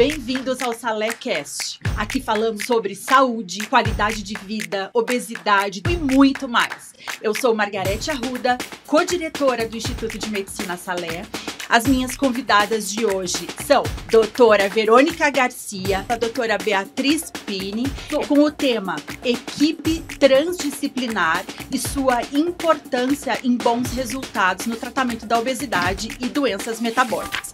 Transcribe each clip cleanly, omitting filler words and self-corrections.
Bem-vindos ao SaléCast. Aqui falamos sobre saúde, qualidade de vida, obesidade e muito mais. Eu sou Margarete Arruda, co-diretora do Instituto de Medicina Salé. As minhas convidadas de hoje são a doutora Verônica Garcia, a doutora Beatriz Pini, com o tema Equipe Transdisciplinar e sua importância em bons resultados no tratamento da obesidade e doenças metabólicas.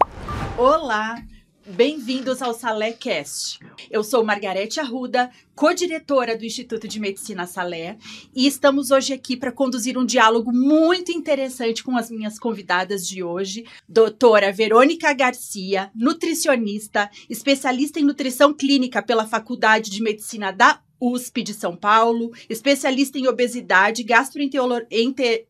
Olá! Bem-vindos ao SaléCast. Eu sou Margarete Arruda, co-diretora do Instituto de Medicina Salé, e estamos hoje aqui para conduzir um diálogo muito interessante com as minhas convidadas de hoje, doutora Verônica Garcia, nutricionista, especialista em nutrição clínica pela Faculdade de Medicina da USP de São Paulo, especialista em obesidade,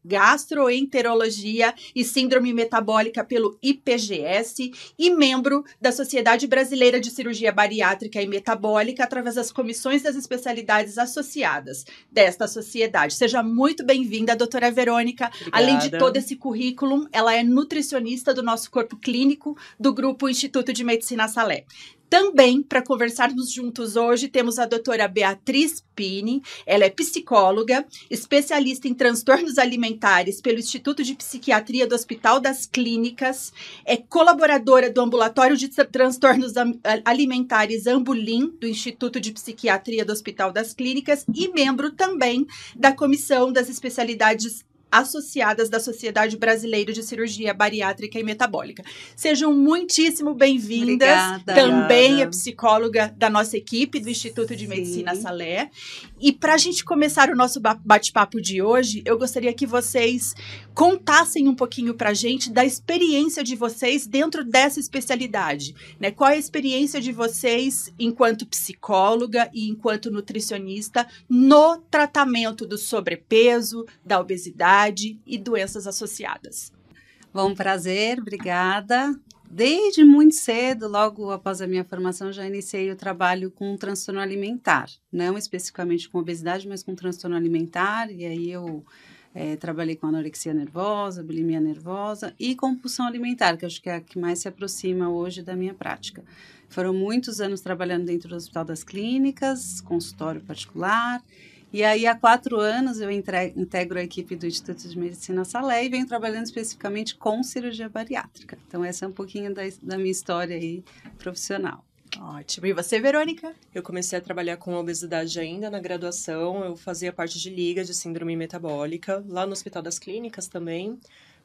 gastroenterologia e síndrome metabólica pelo IPGS e membro da Sociedade Brasileira de Cirurgia Bariátrica e Metabólica através das comissões das especialidades associadas desta sociedade. Seja muito bem-vinda, doutora Verônica. Obrigada. Além de todo esse currículo, ela é nutricionista do nosso corpo clínico do Grupo Instituto de Medicina Salé. Também, para conversarmos juntos hoje, temos a doutora Beatriz Pini. Ela é psicóloga, especialista em transtornos alimentares pelo Instituto de Psiquiatria do Hospital das Clínicas, é colaboradora do Ambulatório de Transtornos Alimentares Ambulim, do Instituto de Psiquiatria do Hospital das Clínicas, e membro também da Comissão das Especialidades associadas da Sociedade Brasileira de Cirurgia Bariátrica e Metabólica. Sejam muitíssimo bem-vindas. Obrigada. Também é psicóloga da nossa equipe do Instituto de Medicina Salé. E para a gente começar o nosso bate-papo de hoje, eu gostaria que vocês contassem um pouquinho para a gente da experiência de vocês dentro dessa especialidade, né? Qual é a experiência de vocês enquanto psicóloga e enquanto nutricionista no tratamento do sobrepeso, da obesidade e doenças associadas? Bom, prazer, obrigada. Desde muito cedo, logo após a minha formação, já iniciei o trabalho com transtorno alimentar. Não especificamente com obesidade, mas com transtorno alimentar. E aí eu trabalhei com anorexia nervosa, bulimia nervosa e compulsão alimentar, que eu acho que é a que mais se aproxima hoje da minha prática. Foram muitos anos trabalhando dentro do Hospital das Clínicas, consultório particular. E aí, há 4 anos, eu integro a equipe do Instituto de Medicina Salé e venho trabalhando especificamente com cirurgia bariátrica. Então, essa é um pouquinho da minha história aí profissional. Ótimo. E você, Verônica? Eu comecei a trabalhar com obesidade ainda na graduação. Eu fazia parte de liga de síndrome metabólica, lá no Hospital das Clínicas também.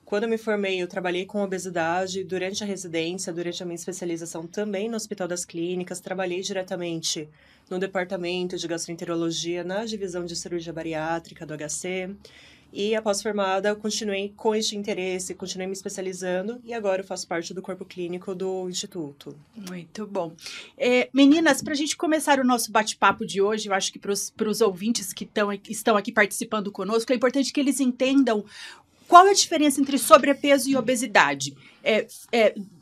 Quando eu me formei, eu trabalhei com obesidade durante a residência, durante a minha especialização também no Hospital das Clínicas. Trabalhei diretamente no departamento de gastroenterologia, na divisão de cirurgia bariátrica do HC. E após formada, eu continuei com este interesse, continuei me especializando e agora eu faço parte do corpo clínico do Instituto. Muito bom. Meninas, para a gente começar o nosso bate-papo de hoje, eu acho que para os ouvintes que estão aqui participando conosco, é importante que eles entendam qual é a diferença entre sobrepeso e obesidade.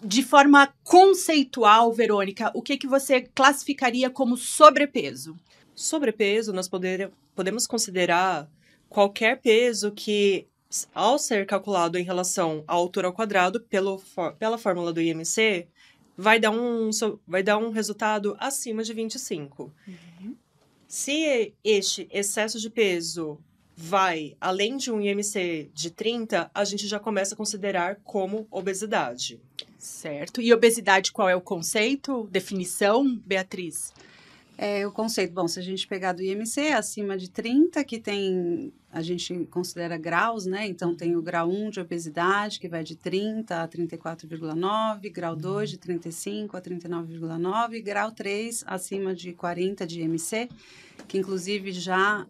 De forma conceitual, Verônica, o que você classificaria como sobrepeso? Sobrepeso, nós podemos considerar qualquer peso que, ao ser calculado em relação à altura ao quadrado, pela fórmula do IMC, vai dar um resultado acima de 25. Uhum. Se este excesso de peso vai além de um IMC de 30, a gente já começa a considerar como obesidade. Certo. E obesidade, qual é o conceito? Definição, Beatriz? O conceito, bom, se a gente pegar do IMC, acima de 30, que a gente considera graus, né? Então, tem o grau 1 de obesidade, que vai de 30 a 34,9, grau 2 de 35 a 39,9, grau 3 acima de 40 de IMC, que inclusive já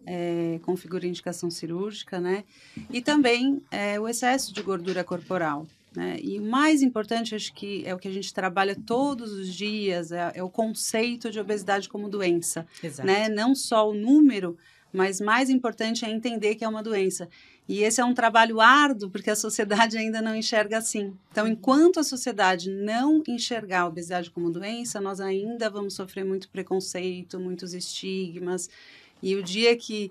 configura indicação cirúrgica, né? E também o excesso de gordura corporal. Né? E o mais importante, acho que é o que a gente trabalha todos os dias, é o conceito de obesidade como doença. Exato. Né? Não só o número, mas mais importante é entender que é uma doença. E esse é um trabalho árduo, porque a sociedade ainda não enxerga assim. Então, enquanto a sociedade não enxergar a obesidade como doença, nós ainda vamos sofrer muito preconceito, muitos estigmas. E o dia que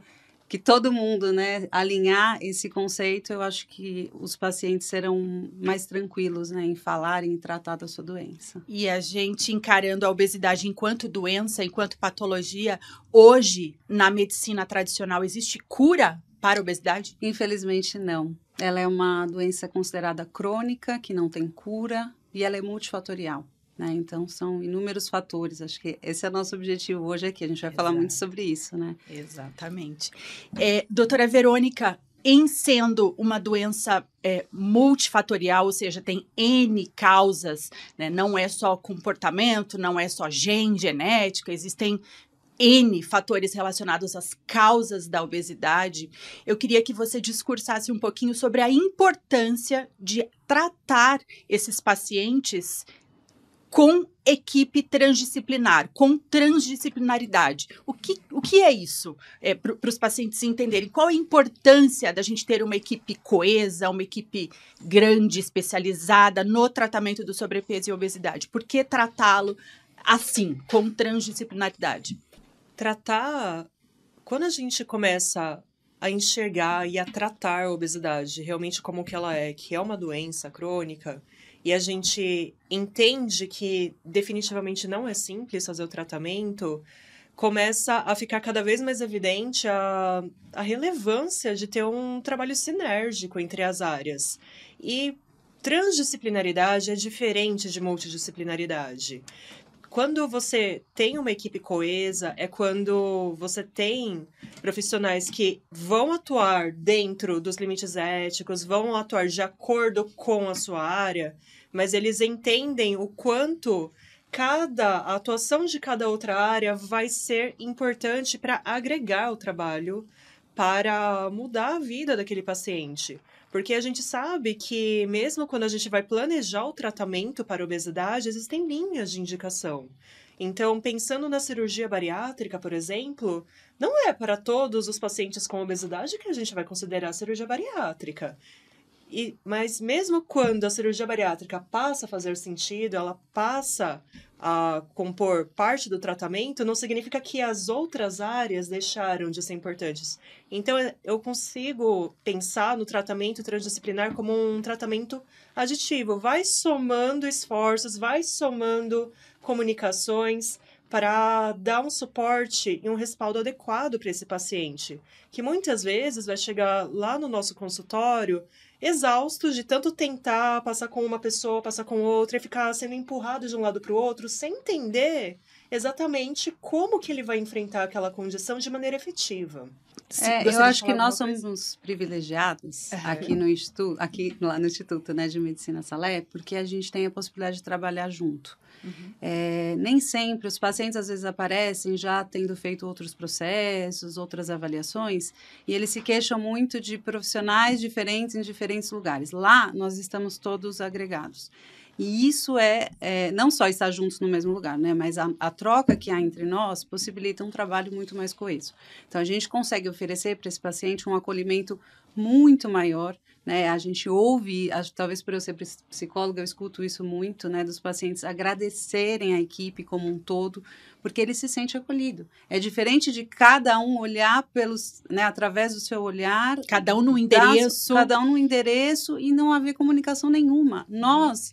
que todo mundo, né, alinhar esse conceito, eu acho que os pacientes serão mais tranquilos, né, em falar, em tratar da sua doença. E a gente encarando a obesidade enquanto doença, enquanto patologia, hoje, na medicina tradicional, existe cura para a obesidade? Infelizmente, não. Ela é uma doença considerada crônica, que não tem cura, e ela é multifatorial. Né? Então, são inúmeros fatores. Acho que esse é o nosso objetivo hoje aqui. A gente vai falar muito sobre isso, né? Exatamente. Doutora Verônica, em sendo uma doença multifatorial, ou seja, tem N causas, né? Não é só comportamento, não é só genética, existem N fatores relacionados às causas da obesidade. Eu queria que você discursasse um pouquinho sobre a importância de tratar esses pacientes com equipe transdisciplinar, com transdisciplinaridade. O que é isso? Para os pacientes entenderem qual a importância da gente ter uma equipe coesa, uma equipe grande, especializada no tratamento do sobrepeso e obesidade. Por que tratá-lo assim, com transdisciplinaridade? Quando a gente começa a enxergar e a tratar a obesidade realmente como que ela é, que é uma doença crônica, e a gente entende que definitivamente não é simples fazer o tratamento, começa a ficar cada vez mais evidente a relevância de ter um trabalho sinérgico entre as áreas. E transdisciplinaridade é diferente de multidisciplinaridade. Quando você tem uma equipe coesa, é quando você tem profissionais que vão atuar dentro dos limites éticos, vão atuar de acordo com a sua área, mas eles entendem o quanto a atuação de cada outra área vai ser importante para agregar o trabalho, para mudar a vida daquele paciente. Porque a gente sabe que mesmo quando a gente vai planejar o tratamento para a obesidade, existem linhas de indicação. Então, pensando na cirurgia bariátrica, por exemplo, não é para todos os pacientes com obesidade que a gente vai considerar a cirurgia bariátrica. Mas mesmo quando a cirurgia bariátrica passa a fazer sentido, ela passa a compor parte do tratamento, não significa que as outras áreas deixaram de ser importantes. Então, eu consigo pensar no tratamento transdisciplinar como um tratamento aditivo. Vai somando esforços, vai somando comunicações para dar um suporte e um respaldo adequado para esse paciente, que muitas vezes vai chegar lá no nosso consultório exausto de tanto tentar passar com uma pessoa, passar com outra e ficar sendo empurrado de um lado para o outro sem entender exatamente como que ele vai enfrentar aquela condição de maneira efetiva. Eu acho que nós somos privilegiados aqui no Instituto, lá no Instituto, né, de Medicina Salé, porque a gente tem a possibilidade de trabalhar junto. Nem sempre os pacientes às vezes aparecem já tendo feito outros processos, outras avaliações, e eles se queixam muito de profissionais diferentes em diferentes lugares. Lá nós estamos todos agregados. E isso não só estar juntos no mesmo lugar, né? Mas a troca que há entre nós possibilita um trabalho muito mais coeso. Então, a gente consegue oferecer para esse paciente um acolhimento muito maior, né? A gente ouve, talvez por eu ser psicóloga, eu escuto isso muito, né? Dos pacientes agradecerem a equipe como um todo, porque ele se sente acolhido. É diferente de cada um olhar através do seu olhar. Cada um no endereço. Cada um no endereço e não haver comunicação nenhuma. Nós...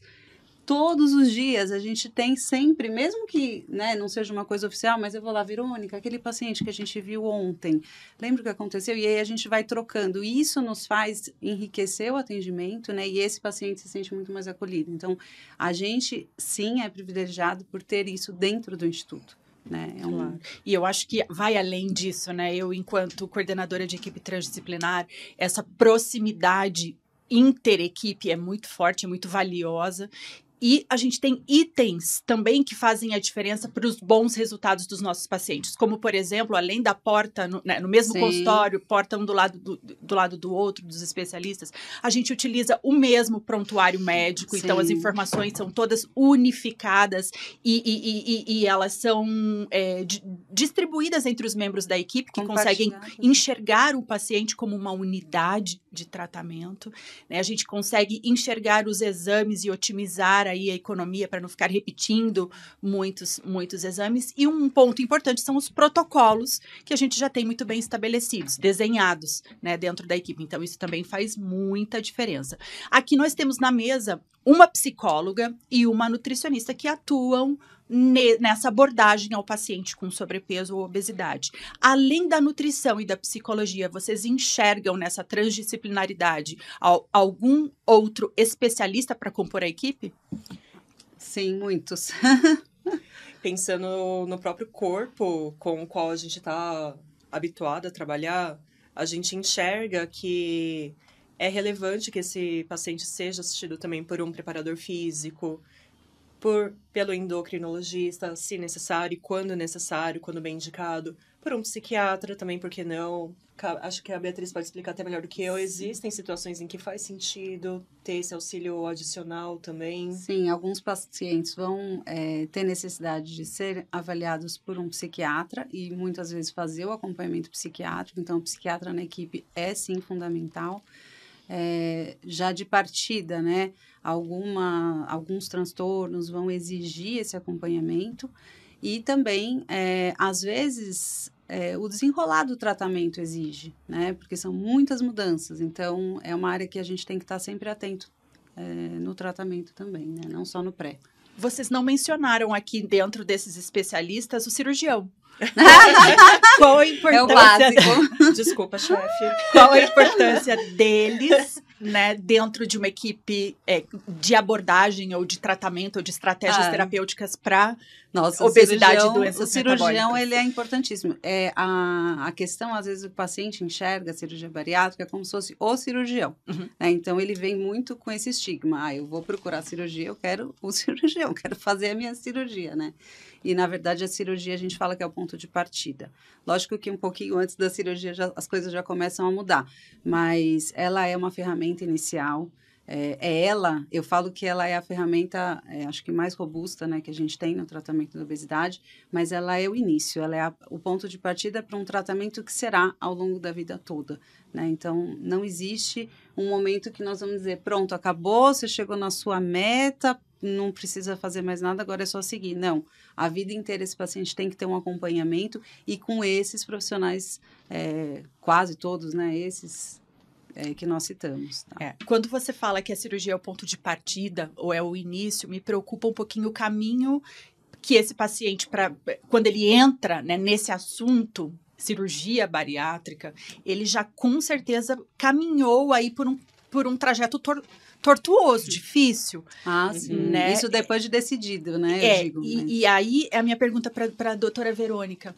Todos os dias a gente tem sempre, mesmo que, né, não seja uma coisa oficial, mas eu vou lá, Verônica, aquele paciente que a gente viu ontem, lembra o que aconteceu? E aí a gente vai trocando. E isso nos faz enriquecer o atendimento, né? E esse paciente se sente muito mais acolhido. Então, a gente, sim, é privilegiado por ter isso dentro do Instituto. Né? Claro. E eu acho que vai além disso, né? Eu, enquanto coordenadora de equipe transdisciplinar, essa proximidade interequipe é muito forte, é muito valiosa. E a gente tem itens também que fazem a diferença para os bons resultados dos nossos pacientes. Como, por exemplo, além da porta, no mesmo Sim. consultório, porta um do lado do outro, dos especialistas, a gente utiliza o mesmo prontuário médico. Sim. Então, as informações são todas unificadas e elas são distribuídas entre os membros da equipe que conseguem enxergar o paciente como uma unidade de tratamento. Né? A gente consegue enxergar os exames e otimizar melhora aí a economia para não ficar repetindo muitos exames. E um ponto importante são os protocolos que a gente já tem muito bem estabelecidos, desenhados, né, dentro da equipe. Então, isso também faz muita diferença. Aqui nós temos na mesa uma psicóloga e uma nutricionista que atuam nessa abordagem ao paciente com sobrepeso ou obesidade. Além da nutrição e da psicologia, vocês enxergam nessa transdisciplinaridade algum outro especialista para compor a equipe? Sim, muitos. Pensando no próprio corpo com o qual a gente está habituado a trabalhar, a gente enxerga que é relevante que esse paciente seja assistido também por um preparador físico, pelo endocrinologista, se necessário, e quando necessário, quando bem indicado, por um psiquiatra também, por que não? Acho que a Beatriz pode explicar até melhor do que eu. Existem situações em que faz sentido ter esse auxílio adicional também. Sim, alguns pacientes vão ter necessidade de ser avaliados por um psiquiatra e muitas vezes fazer o acompanhamento psiquiátrico. Então, o psiquiatra na equipe é sim fundamental. Já de partida, né, alguns transtornos vão exigir esse acompanhamento e também, às vezes, o desenrolar do tratamento exige, né, porque são muitas mudanças, então é uma área que a gente tem que estar sempre atento no tratamento também, né, não só no pré. Vocês não mencionaram aqui dentro desses especialistas o cirurgião. Qual a importância? É o básico. Desculpa, chefe. Qual a importância deles, né, dentro de uma equipe de abordagem ou de tratamento ou de estratégias terapêuticas para obesidade e doenças metabólicas? O cirurgião, ele é importantíssimo. A questão, às vezes, o paciente enxerga a cirurgia bariátrica como se fosse o cirurgião. Uhum. Né? Então, ele vem muito com esse estigma. Eu vou procurar cirurgia, eu quero o cirurgião, quero fazer a minha cirurgia, né? E, na verdade, a cirurgia, a gente fala que é o ponto de partida. Lógico que um pouquinho antes da cirurgia, as coisas já começam a mudar. Mas ela é uma ferramenta inicial. Eu falo que ela é a ferramenta, acho que mais robusta, né, que a gente tem no tratamento da obesidade, mas ela é o início, ela é o ponto de partida para um tratamento que será ao longo da vida toda, né? Então, não existe um momento que nós vamos dizer, pronto, acabou, você chegou na sua meta, não precisa fazer mais nada, agora é só seguir. Não, a vida inteira esse paciente tem que ter um acompanhamento e com esses profissionais, quase todos, né, esses que nós citamos. Tá? Quando você fala que a cirurgia é o ponto de partida ou é o início, me preocupa um pouquinho o caminho que esse paciente, quando ele entra, né, nesse assunto, cirurgia bariátrica, ele já com certeza caminhou aí por um trajeto tortuoso, difícil. Sim. Né? Isso depois de decidido, né? Eu digo, e aí é a minha pergunta para a doutora Verônica.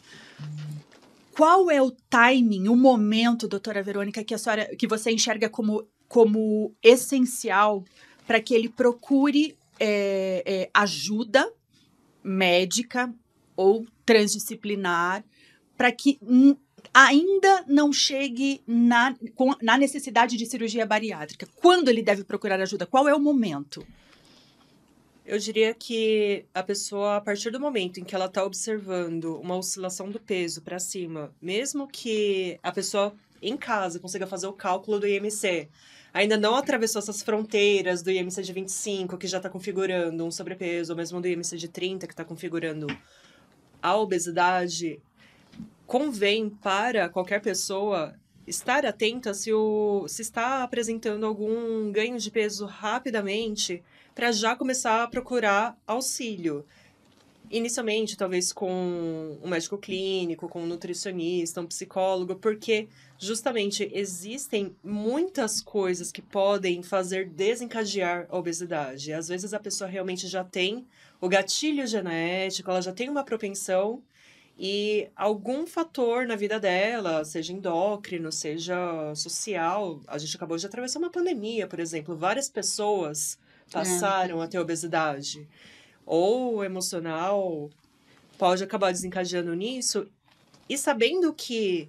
Qual é o timing, o momento, doutora Verônica, que você enxerga como essencial para que ele procure ajuda médica ou transdisciplinar para que ainda não chegue na necessidade de cirurgia bariátrica? Quando ele deve procurar ajuda? Qual é o momento? Eu diria que a pessoa, a partir do momento em que ela está observando uma oscilação do peso para cima, mesmo que a pessoa em casa consiga fazer o cálculo do IMC, ainda não atravessou essas fronteiras do IMC de 25, que já está configurando um sobrepeso, ou mesmo do IMC de 30, que está configurando a obesidade, convém para qualquer pessoa estar atenta se está apresentando algum ganho de peso rapidamente, para já começar a procurar auxílio. Inicialmente, talvez com um médico clínico, com um nutricionista, um psicólogo, porque justamente existem muitas coisas que podem fazer desencadear a obesidade. Às vezes a pessoa realmente já tem o gatilho genético, ela já tem uma propensão e algum fator na vida dela, seja endócrino, seja social. A gente acabou de atravessar uma pandemia, por exemplo. Várias pessoas passaram a ter obesidade. Ou emocional, pode acabar desencadeando nisso. E sabendo que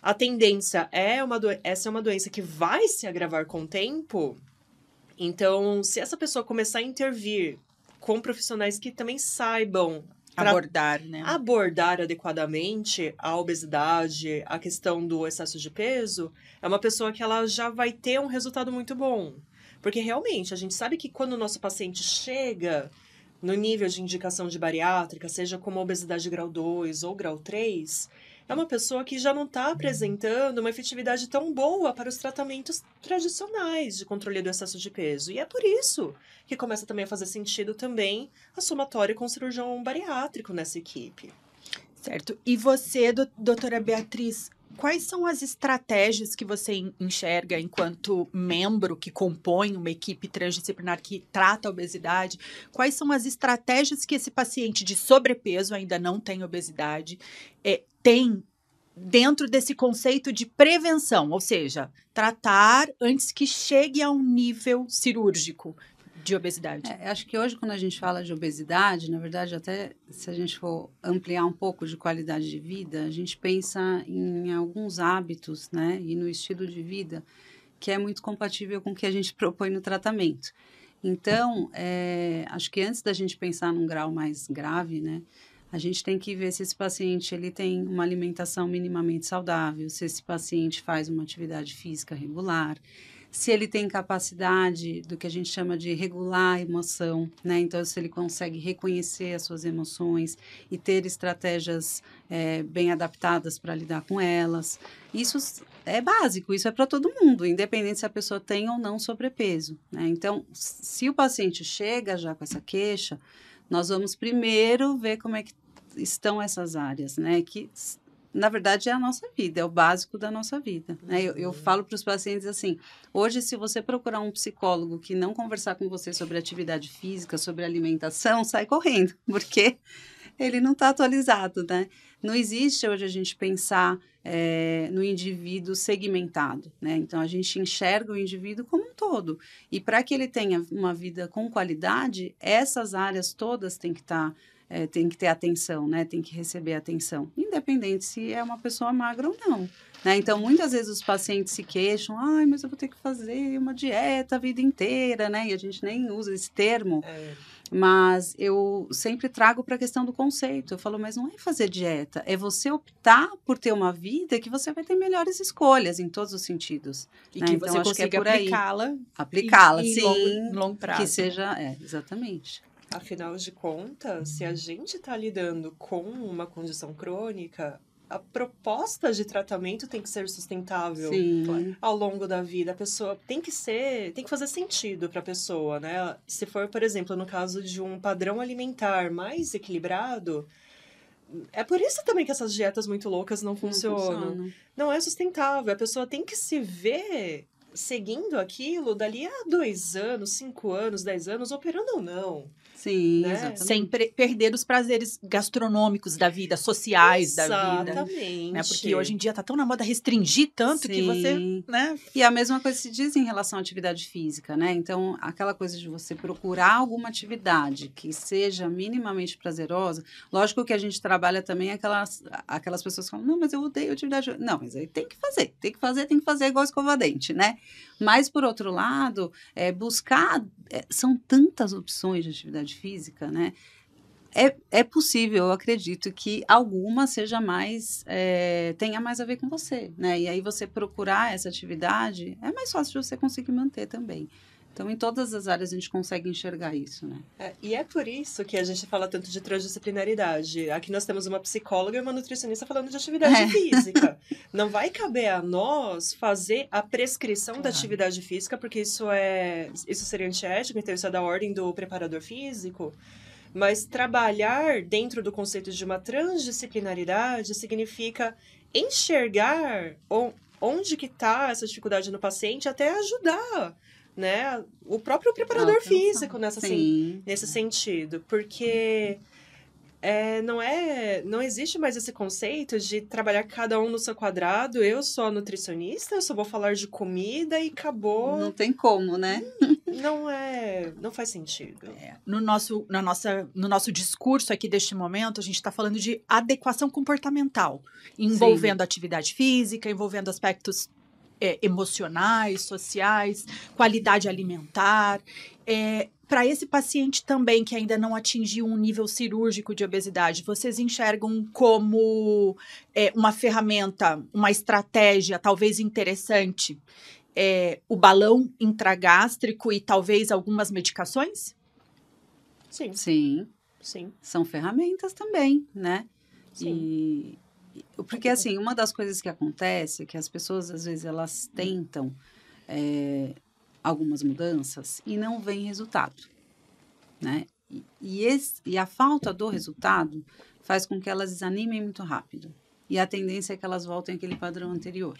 a tendência essa é uma doença que vai se agravar com o tempo, então, se essa pessoa começar a intervir com profissionais que também saibam abordar adequadamente a obesidade, a questão do excesso de peso, é uma pessoa que ela já vai ter um resultado muito bom. Porque realmente, a gente sabe que quando o nosso paciente chega no nível de indicação de bariátrica, seja como obesidade grau 2 ou grau 3, é uma pessoa que já não está apresentando uma efetividade tão boa para os tratamentos tradicionais de controle do excesso de peso. E é por isso que começa também a fazer sentido também a somatória com o cirurgião bariátrico nessa equipe. Certo. E você, doutora Beatriz, quais são as estratégias que você enxerga enquanto membro que compõe uma equipe transdisciplinar que trata a obesidade? Quais são as estratégias que esse paciente de sobrepeso, ainda não tem obesidade, tem dentro desse conceito de prevenção? Ou seja, tratar antes que chegue a um nível cirúrgico de obesidade. Acho que hoje, quando a gente fala de obesidade, na verdade, até se a gente for ampliar um pouco de qualidade de vida, a gente pensa em alguns hábitos, né, e no estilo de vida que é muito compatível com o que a gente propõe no tratamento. Então, acho que antes da gente pensar num grau mais grave, né, a gente tem que ver se esse paciente ele tem uma alimentação minimamente saudável, se esse paciente faz uma atividade física regular, se ele tem capacidade do que a gente chama de regular a emoção, né? Então, se ele consegue reconhecer as suas emoções e ter estratégias bem adaptadas para lidar com elas. Isso é básico, isso é para todo mundo, independente se a pessoa tem ou não sobrepeso, né? Então, se o paciente chega já com essa queixa, nós vamos primeiro ver como é que estão essas áreas, né? Que, na verdade, é a nossa vida, é o básico da nossa vida, né? Eu falo para os pacientes assim, hoje, se você procurar um psicólogo que não conversar com você sobre atividade física, sobre alimentação, sai correndo, porque ele não está atualizado, né? Não existe hoje a gente pensar no indivíduo segmentado, né? Então, a gente enxerga o indivíduo como um todo. E para que ele tenha uma vida com qualidade, essas áreas todas têm que estar... tem que ter atenção, né? Tem que receber atenção, independente se é uma pessoa magra ou não, né? Então, muitas vezes os pacientes se queixam, mas eu vou ter que fazer uma dieta a vida inteira, né? E a gente nem usa esse termo, mas eu sempre trago para a questão do conceito. Eu falo, mas não é fazer dieta, é você optar por ter uma vida que você vai ter melhores escolhas em todos os sentidos. E né? que então, você acho consiga que é por aí. Aplicá-la, sim, longo prazo. que seja, exatamente. Afinal de contas, se a gente está lidando com uma condição crônica, a proposta de tratamento tem que ser sustentável. Sim. Ao longo da vida. A pessoa tem que fazer sentido para a pessoa, né? Se for, por exemplo, no caso de um padrão alimentar mais equilibrado, é por isso também que essas dietas muito loucas não funcionam. Não é sustentável. A pessoa tem que se ver seguindo aquilo dali a 2 anos, 5 anos, 10 anos, operando ou não. Sim, né? exatamente. Sem perder os prazeres gastronômicos da vida, sociais da vida. Exatamente. Né? Porque hoje em dia tá tão na moda restringir tanto que você, né? E a mesma coisa se diz em relação à atividade física, né? Então, aquela coisa de você procurar alguma atividade que seja minimamente prazerosa, lógico que a gente trabalha também aquelas pessoas que falam, não, mas eu odeio atividade. Não, mas aí tem que fazer igual escova-dente, né? Mas, por outro lado, buscar... são tantas opções de atividade física, né? É possível, eu acredito, que alguma seja mais... tenha mais a ver com você, né? E aí, você procurar essa atividade, é mais fácil de você conseguir manter também. Então, em todas as áreas, a gente consegue enxergar isso, né? E é por isso que a gente fala tanto de transdisciplinaridade. Aqui nós temos uma psicóloga e uma nutricionista falando de atividade física. Não vai caber a nós fazer a prescrição da atividade física, porque isso seria antiético, então isso é da ordem do preparador físico. Mas trabalhar dentro do conceito de uma transdisciplinaridade significa enxergar onde que está essa dificuldade no paciente, até ajudar, né, o próprio preparador físico nesse sentido, porque não existe mais esse conceito de trabalhar cada um no seu quadrado. Eu sou a nutricionista, eu só vou falar de comida e acabou. Não tem como, né? Não faz sentido. No nosso discurso aqui deste momento, a gente está falando de adequação comportamental, envolvendo atividade física, envolvendo aspectos emocionais, sociais, qualidade alimentar. Para esse paciente também que ainda não atingiu um nível cirúrgico de obesidade, vocês enxergam como uma ferramenta, uma estratégia talvez interessante o balão intragástrico e talvez algumas medicações? Sim. Sim. Sim. São ferramentas também, né? Sim. Porque, assim, uma das coisas que acontece é que as pessoas, às vezes, elas tentam algumas mudanças e não vem resultado, né? E a falta do resultado faz com que elas desanimem muito rápido. E a tendência é que elas voltem àquele padrão anterior.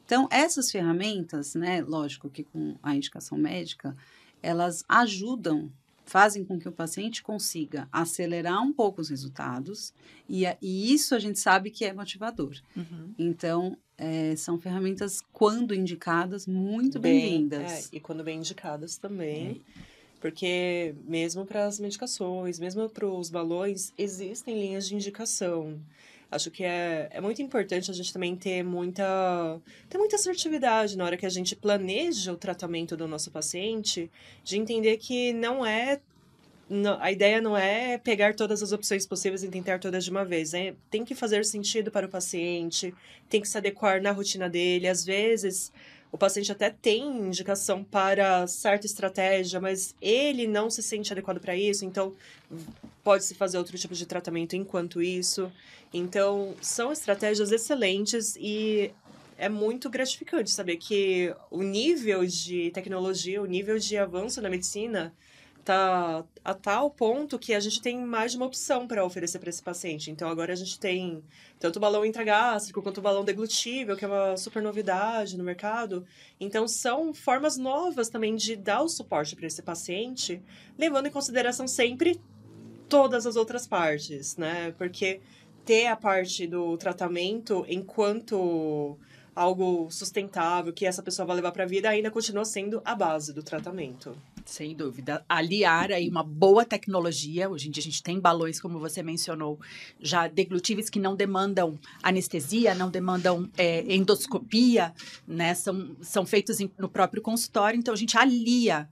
Então, essas ferramentas, né, lógico que com a indicação médica, elas ajudam, fazem com que o paciente consiga acelerar um pouco os resultados, e isso a gente sabe que é motivador. Uhum. Então, são ferramentas, quando indicadas, muito bem-vindas. E quando bem indicadas também. Porque mesmo para as medicações, mesmo para os balões, existem linhas de indicação. Acho que é muito importante a gente também ter muita assertividade na hora que a gente planeja o tratamento do nosso paciente, de entender que a ideia não é pegar todas as opções possíveis e tentar todas de uma vez. Tem que fazer sentido para o paciente, tem que se adequar na rotina dele. Às vezes, o paciente até tem indicação para certa estratégia, mas ele não se sente adequado para isso, então pode-se fazer outro tipo de tratamento enquanto isso. Então, são estratégias excelentes e é muito gratificante saber que o nível de tecnologia, o nível de avanço na medicina tá a tal ponto que a gente tem mais de uma opção para oferecer para esse paciente. Então, agora a gente tem tanto o balão intragástrico quanto o balão deglutível, que é uma super novidade no mercado. Então, são formas novas também de dar o suporte para esse paciente, levando em consideração sempre todas as outras partes, né? Porque ter a parte do tratamento enquanto algo sustentável, que essa pessoa vai levar para a vida, ainda continua sendo a base do tratamento. Sem dúvida. Aliar aí uma boa tecnologia. Hoje em dia a gente tem balões, como você mencionou, já deglutíveis que não demandam anestesia, não demandam endoscopia, né? São feitos no próprio consultório. Então a gente alia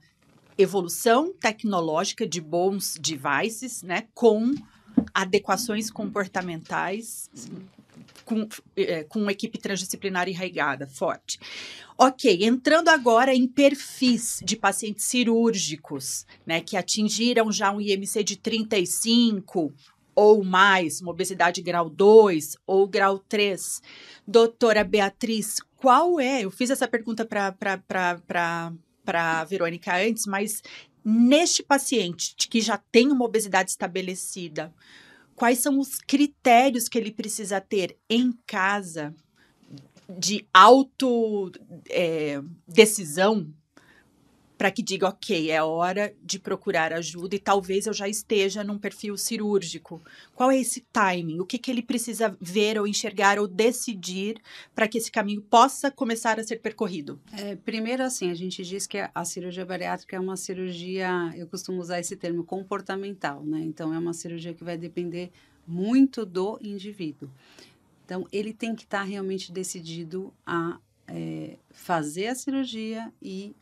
evolução tecnológica de bons devices, né? Com adequações comportamentais, com uma equipe transdisciplinar enraizada, forte. Ok, entrando agora em perfis de pacientes cirúrgicos, né, que atingiram já um IMC de 35 ou mais, uma obesidade grau 2 ou grau 3. Doutora Beatriz, eu fiz essa pergunta para a Verônica antes, mas neste paciente que já tem uma obesidade estabelecida, quais são os critérios que ele precisa ter em casa de autodecisão para que diga, ok, é hora de procurar ajuda e talvez eu já esteja num perfil cirúrgico. Qual é esse timing? O que ele precisa ver ou enxergar ou decidir para que esse caminho possa começar a ser percorrido? Primeiro, assim, a gente diz que a cirurgia bariátrica é uma cirurgia, eu costumo usar esse termo, comportamental, né? Então, é uma cirurgia que vai depender muito do indivíduo. Então, ele tem que estar realmente decidido a fazer a cirurgia e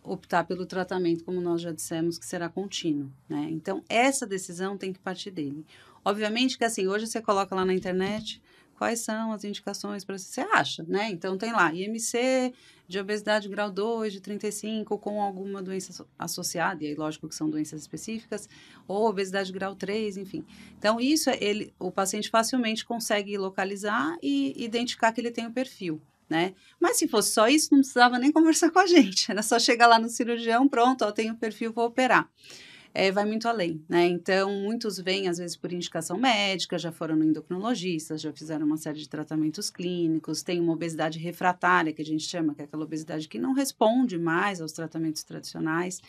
optar pelo tratamento, como nós já dissemos, que será contínuo, né? Então, essa decisão tem que partir dele. Obviamente que, assim, hoje você coloca lá na internet quais são as indicações para você acha, né? Então, tem lá IMC de obesidade grau 2, de 35, com alguma doença associada, e aí, lógico que são doenças específicas, ou obesidade grau 3, enfim. Então, isso, o paciente facilmente consegue localizar e identificar que ele tem o perfil, né? Mas se fosse só isso, não precisava nem conversar com a gente, era só chegar lá no cirurgião, pronto, ó, tenho o perfil, vou operar. Vai muito além, né? Então, muitos vêm, às vezes, por indicação médica, já foram no endocrinologista, já fizeram uma série de tratamentos clínicos, tem uma obesidade refratária, que a gente chama, que é aquela obesidade que não responde mais aos tratamentos tradicionais,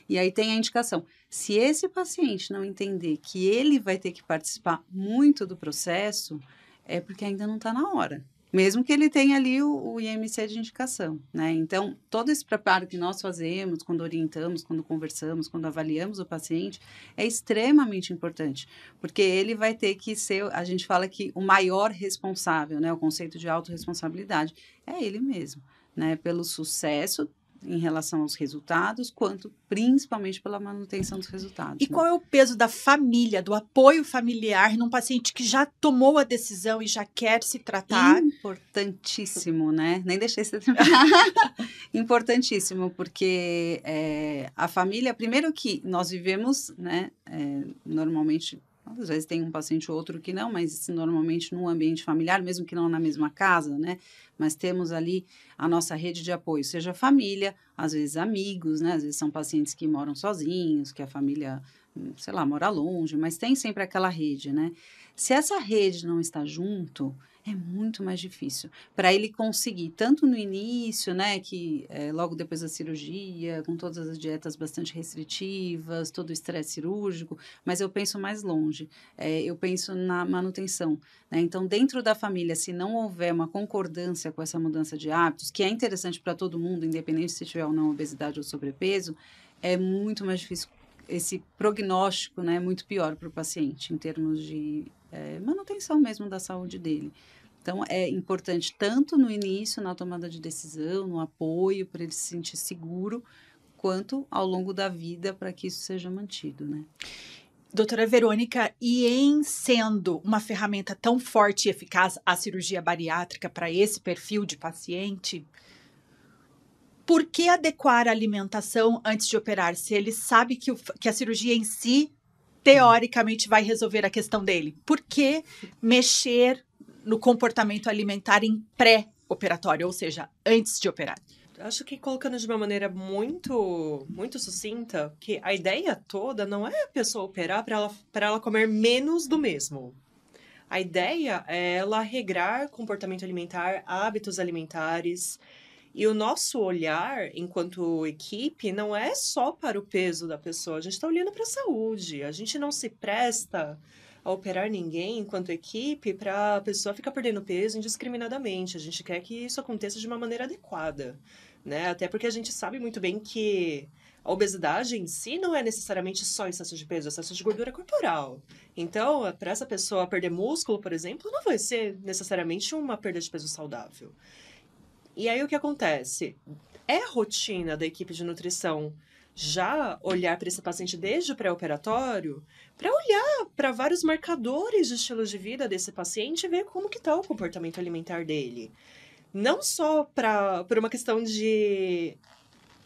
e aí tem a indicação. Se esse paciente não entender que ele vai ter que participar muito do processo, é porque ainda não está na hora. Mesmo que ele tenha ali o IMC de indicação, né? Então, todo esse preparo que nós fazemos, quando orientamos, quando conversamos, quando avaliamos o paciente, é extremamente importante, porque ele vai ter que ser, a gente fala que o maior responsável, né? O conceito de autorresponsabilidade é ele mesmo, né? Pelo sucesso em relação aos resultados, quanto principalmente pela manutenção dos resultados. E qual é o peso da família, do apoio familiar num paciente que já tomou a decisão e já quer se tratar? Importantíssimo, né? Nem deixei você terminar. Importantíssimo, porque a família, primeiro que nós vivemos, né, normalmente, às vezes tem um paciente ou outro que não, mas normalmente num ambiente familiar, mesmo que não na mesma casa, né? Mas temos ali a nossa rede de apoio, seja família, às vezes amigos, né? Às vezes são pacientes que moram sozinhos, que a família, sei lá, mora longe, mas tem sempre aquela rede, né? Se essa rede não está junto, é muito mais difícil para ele conseguir, tanto no início, né, que logo depois da cirurgia, com todas as dietas bastante restritivas, todo o estresse cirúrgico, mas eu penso mais longe, eu penso na manutenção, né? Então, dentro da família, se não houver uma concordância com essa mudança de hábitos, que é interessante para todo mundo, independente se tiver ou não obesidade ou sobrepeso, é muito mais difícil. Esse prognóstico, né, é muito pior para o paciente, em termos de manutenção mesmo da saúde dele. Então, é importante tanto no início, na tomada de decisão, no apoio, para ele se sentir seguro, quanto ao longo da vida, para que isso seja mantido, né? Doutora Verônica, e em sendo uma ferramenta tão forte e eficaz a cirurgia bariátrica para esse perfil de paciente, por que adequar a alimentação antes de operar, se ele sabe que a cirurgia em si, teoricamente, vai resolver a questão dele? Por que mexer no comportamento alimentar em pré-operatório, ou seja, antes de operar? Acho que colocando de uma maneira muito, muito sucinta, que a ideia toda não é a pessoa operar para ela comer menos do mesmo. A ideia é ela regrar comportamento alimentar, hábitos alimentares. E o nosso olhar, enquanto equipe, não é só para o peso da pessoa. A gente está olhando para a saúde. A gente não se presta a operar ninguém, enquanto equipe, para a pessoa ficar perdendo peso indiscriminadamente. A gente quer que isso aconteça de uma maneira adequada, né? Até porque a gente sabe muito bem que a obesidade em si não é necessariamente só excesso de peso, é excesso de gordura corporal. Então, para essa pessoa perder músculo, por exemplo, não vai ser necessariamente uma perda de peso saudável. E aí o que acontece? É rotina da equipe de nutrição já olhar para esse paciente desde o pré-operatório, para olhar para vários marcadores de estilo de vida desse paciente e ver como que está o comportamento alimentar dele. Não só por uma questão de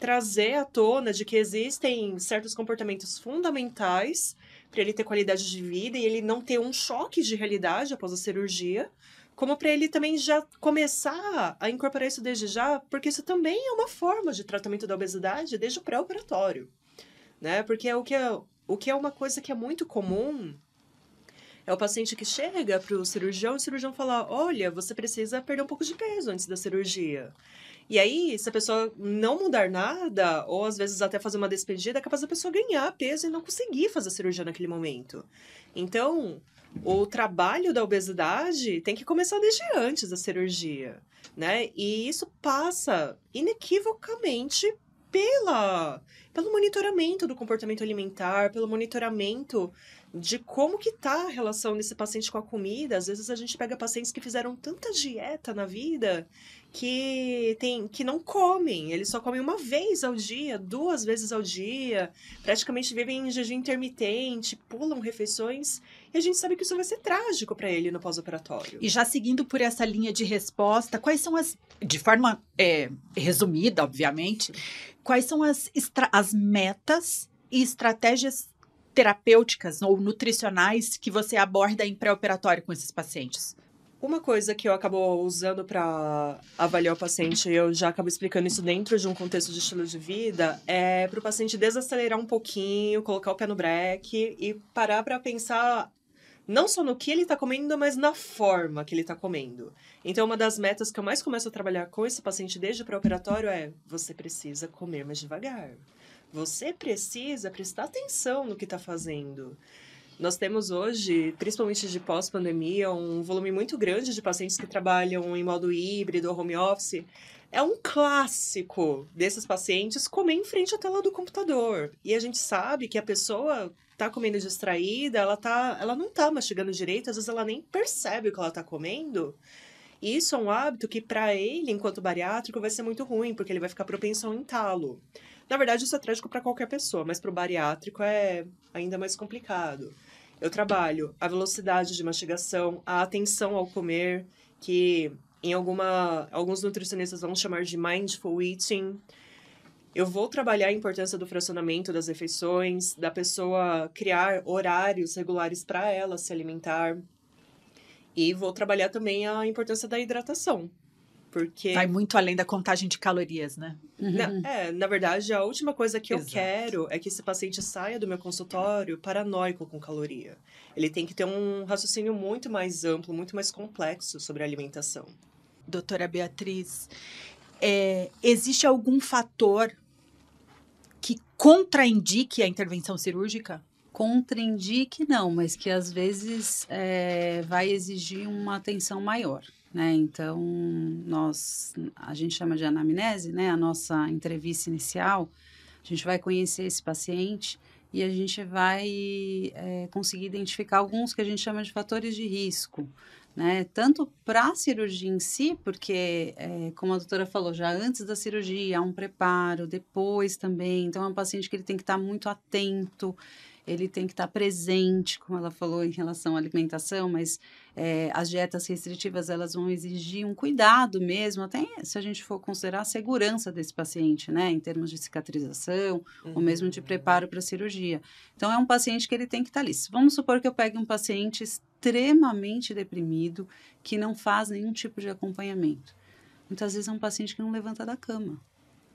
trazer à tona de que existem certos comportamentos fundamentais para ele ter qualidade de vida e ele não ter um choque de realidade após a cirurgia, como para ele também já começar a incorporar isso desde já, porque isso também é uma forma de tratamento da obesidade desde o pré-operatório, né? Porque o que é uma coisa que é muito comum é o paciente que chega para o cirurgião falar, olha, você precisa perder um pouco de peso antes da cirurgia. E aí, se a pessoa não mudar nada, ou às vezes até fazer uma despedida, é capaz da pessoa ganhar peso e não conseguir fazer a cirurgia naquele momento. Então, o trabalho da obesidade tem que começar desde antes da cirurgia, né? E isso passa inequivocamente pelo monitoramento do comportamento alimentar, pelo monitoramento de como que tá a relação desse paciente com a comida. Às vezes a gente pega pacientes que fizeram tanta dieta na vida que não comem, eles só comem uma vez ao dia, 2 vezes ao dia, praticamente vivem em jejum intermitente, pulam refeições, e a gente sabe que isso vai ser trágico para ele no pós-operatório. E já seguindo por essa linha de resposta, quais são de forma resumida, obviamente, quais são as metas e estratégias terapêuticas ou nutricionais que você aborda em pré-operatório com esses pacientes? Uma coisa que eu acabo usando para avaliar o paciente, eu já acabo explicando isso dentro de um contexto de estilo de vida, é para o paciente desacelerar um pouquinho, colocar o pé no breque e parar para pensar não só no que ele está comendo, mas na forma que ele está comendo. Então, uma das metas que eu mais começo a trabalhar com esse paciente desde o pré-operatório é: você precisa comer mais devagar. Você precisa prestar atenção no que está fazendo. Nós temos hoje, principalmente de pós-pandemia, um volume muito grande de pacientes que trabalham em modo híbrido ou home office. É um clássico desses pacientes comer em frente à tela do computador. E a gente sabe que a pessoa está comendo distraída, ela não está mastigando direito, às vezes ela nem percebe o que ela está comendo. Isso é um hábito que, para ele, enquanto bariátrico, vai ser muito ruim, porque ele vai ficar propenso ao entalo. Na verdade, isso é trágico para qualquer pessoa, mas para o bariátrico é ainda mais complicado. Eu trabalho a velocidade de mastigação, a atenção ao comer, que alguns nutricionistas vão chamar de mindful eating. Eu vou trabalhar a importância do fracionamento das refeições, da pessoa criar horários regulares para ela se alimentar. E vou trabalhar também a importância da hidratação. Porque... vai muito além da contagem de calorias, né? Na verdade, a última coisa que Exato. eu quero é que esse paciente saia do meu consultório paranoico com caloria. Ele tem que ter um raciocínio muito mais amplo, muito mais complexo sobre a alimentação. Doutora Beatriz, existe algum fator que contraindique a intervenção cirúrgica? Contraindique não, mas que às vezes vai exigir uma atenção maior, né? Então, a gente chama de anamnese, né? A nossa entrevista inicial, a gente vai conhecer esse paciente e a gente vai conseguir identificar alguns que a gente chama de fatores de risco, né? Tanto para a cirurgia em si, porque, como a doutora falou, já antes da cirurgia há um preparo, depois também. Então, é um paciente que ele tem que estar muito atento, ele tem que estar presente, como ela falou, em relação à alimentação, mas as dietas restritivas, elas vão exigir um cuidado mesmo, até se a gente for considerar a segurança desse paciente, né? Em termos de cicatrização, ou mesmo de preparo para a cirurgia. Então, é um paciente que ele tem que estar ali. Vamos supor que eu pegue um paciente extremamente deprimido, que não faz nenhum tipo de acompanhamento. Muitas vezes é um paciente que não levanta da cama.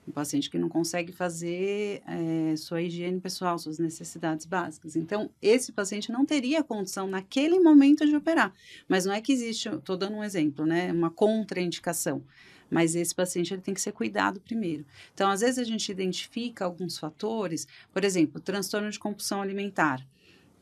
Um paciente que não consegue fazer sua higiene pessoal, suas necessidades básicas. Então, esse paciente não teria condição naquele momento de operar. Mas não é que existe, estou dando um exemplo, né? Uma contraindicação. Mas esse paciente ele tem que ser cuidado primeiro. Então, às vezes a gente identifica alguns fatores, por exemplo, transtorno de compulsão alimentar,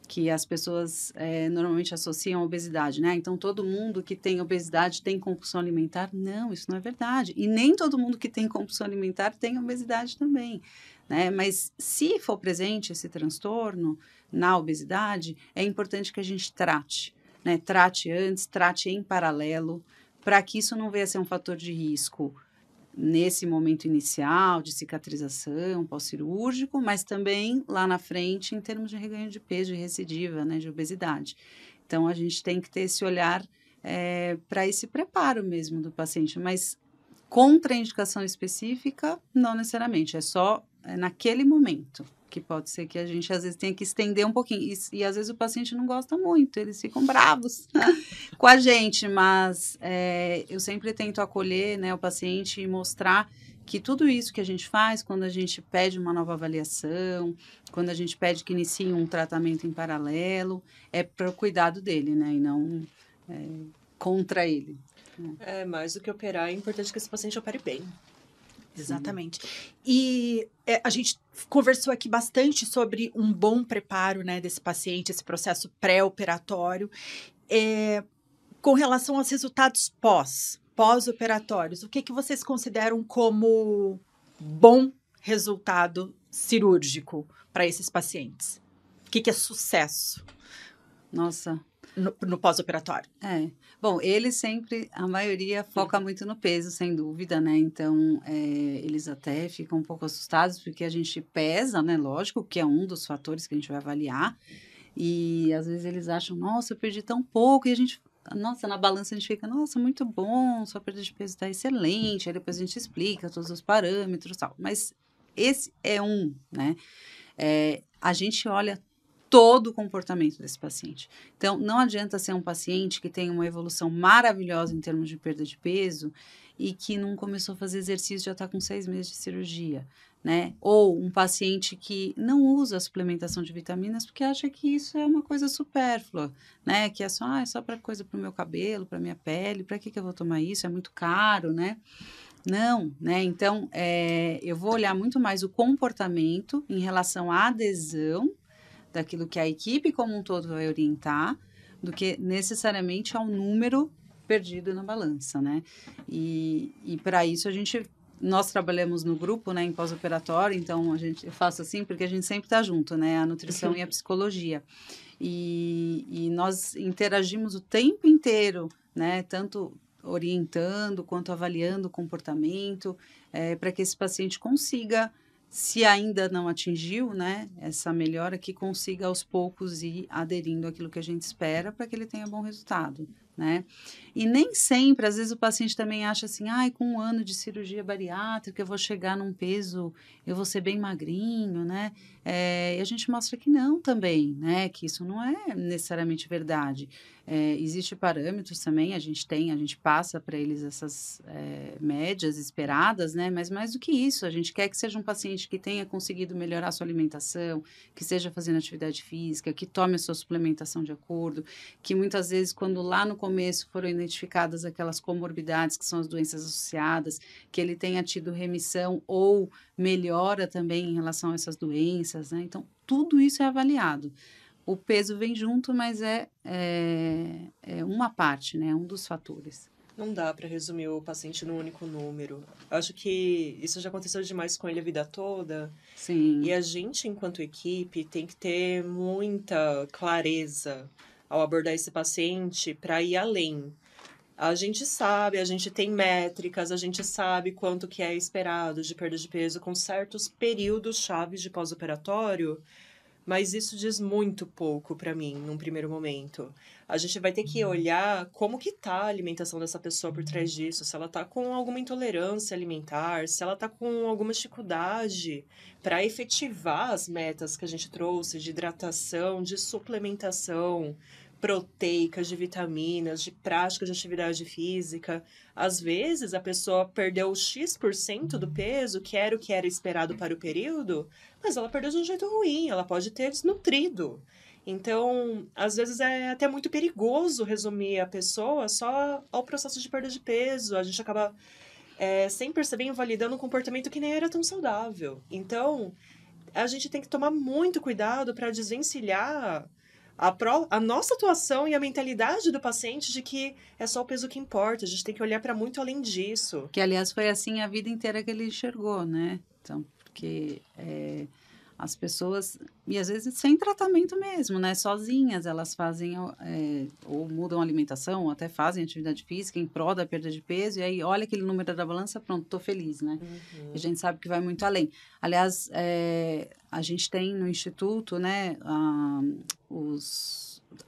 que as pessoas normalmente associam à obesidade, né? Então, todo mundo que tem obesidade tem compulsão alimentar? Não, isso não é verdade. E nem todo mundo que tem compulsão alimentar tem obesidade também, né? Mas se for presente esse transtorno na obesidade, é importante que a gente trate, né? Trate antes, trate em paralelo, para que isso não venha a ser um fator de risco nesse momento inicial de cicatrização pós-cirúrgico, mas também lá na frente em termos de reganho de peso, de recidiva, né, de obesidade. Então, a gente tem que ter esse olhar para esse preparo mesmo do paciente, mas contraindicação específica, não necessariamente, é só naquele momento, que pode ser que a gente às vezes tenha que estender um pouquinho, e às vezes o paciente não gosta muito, eles ficam bravos com a gente, mas eu sempre tento acolher, né, o paciente e mostrar que tudo isso que a gente faz, quando a gente pede uma nova avaliação, quando a gente pede que inicie um tratamento em paralelo, é para o cuidado dele, né, e não contra ele. Mais do que operar, é importante que esse paciente opere bem. Exatamente. E a gente conversou aqui bastante sobre um bom preparo, né, desse paciente, esse processo pré-operatório. Com relação aos resultados pós-operatórios, o que vocês consideram como bom resultado cirúrgico para esses pacientes? O que é sucesso? Nossa. No pós-operatório. Bom, eles sempre, a maioria foca muito no peso, sem dúvida, né? Então, eles até ficam um pouco assustados, porque a gente pesa, né? Lógico, que é um dos fatores que a gente vai avaliar. E, às vezes, eles acham, nossa, eu perdi tão pouco. E a gente, nossa, na balança a gente fica, nossa, muito bom, sua perda de peso está excelente. Aí depois a gente explica todos os parâmetros e tal. Mas esse é um, né? A gente olha todo o comportamento desse paciente. Então, não adianta ser um paciente que tem uma evolução maravilhosa em termos de perda de peso e que não começou a fazer exercício, já está com 6 meses de cirurgia, né? Ou um paciente que não usa a suplementação de vitaminas porque acha que isso é uma coisa supérflua, né? Que é só para coisa para o meu cabelo, para minha pele, para que eu vou tomar isso? É muito caro, né? Não, né? Então, eu vou olhar muito mais o comportamento em relação à adesão daquilo que a equipe como um todo vai orientar, do que necessariamente ao número perdido na balança, né? E para isso nós trabalhamos no grupo, né, em pós-operatório, então eu faço assim porque a gente sempre está junto, né? A nutrição e a psicologia. E nós interagimos o tempo inteiro, né? Tanto orientando, quanto avaliando o comportamento, para que esse paciente consiga, se ainda não atingiu, né, essa melhora, que consiga aos poucos ir aderindo àquilo que a gente espera para que ele tenha bom resultado, né? E nem sempre, às vezes o paciente também acha assim, com 1 ano de cirurgia bariátrica eu vou chegar num peso, eu vou ser bem magrinho, né? E a gente mostra que não também, né? Que isso não é necessariamente verdade. Existem parâmetros também, a gente passa para eles essas médias esperadas, né? Mas mais do que isso, a gente quer que seja um paciente que tenha conseguido melhorar a sua alimentação, que esteja fazendo atividade física, que tome a sua suplementação de acordo, que muitas vezes, quando lá no começo foram identificadas aquelas comorbidades, que são as doenças associadas, que ele tenha tido remissão ou melhora também em relação a essas doenças, né? Então, tudo isso é avaliado. O peso vem junto, mas é uma parte, né? Um dos fatores. Não dá para resumir o paciente num único número. Eu acho que isso já aconteceu demais com ele a vida toda. Sim. E a gente, enquanto equipe, tem que ter muita clareza ao abordar esse paciente para ir além. A gente sabe, a gente tem métricas, a gente sabe quanto que é esperado de perda de peso com certos períodos chaves de pós-operatório, mas isso diz muito pouco para mim, num primeiro momento. A gente vai ter que olhar como que tá a alimentação dessa pessoa por trás disso, se ela tá com alguma intolerância alimentar, se ela tá com alguma dificuldade para efetivar as metas que a gente trouxe de hidratação, de suplementação proteicas, de vitaminas, de práticas de atividade física. Às vezes, a pessoa perdeu X% do peso, que era o que era esperado para o período, mas ela perdeu de um jeito ruim, ela pode ter desnutrido. Então, às vezes é até muito perigoso resumir a pessoa só ao processo de perda de peso. A gente acaba, sem perceber, invalidando um comportamento que nem era tão saudável. Então, a gente tem que tomar muito cuidado para desvencilhar a nossa atuação e a mentalidade do paciente de que é só o peso que importa. A gente tem que olhar para muito além disso. Que, aliás, foi assim a vida inteira que ele enxergou, né? Então, porque as pessoas, e às vezes sem tratamento mesmo, né? Sozinhas, elas fazem ou mudam a alimentação, ou até fazem atividade física em prol da perda de peso, e aí olha aquele número da balança, pronto, tô feliz, né? Uhum. E a gente sabe que vai muito além. Aliás, a gente tem no Instituto, né,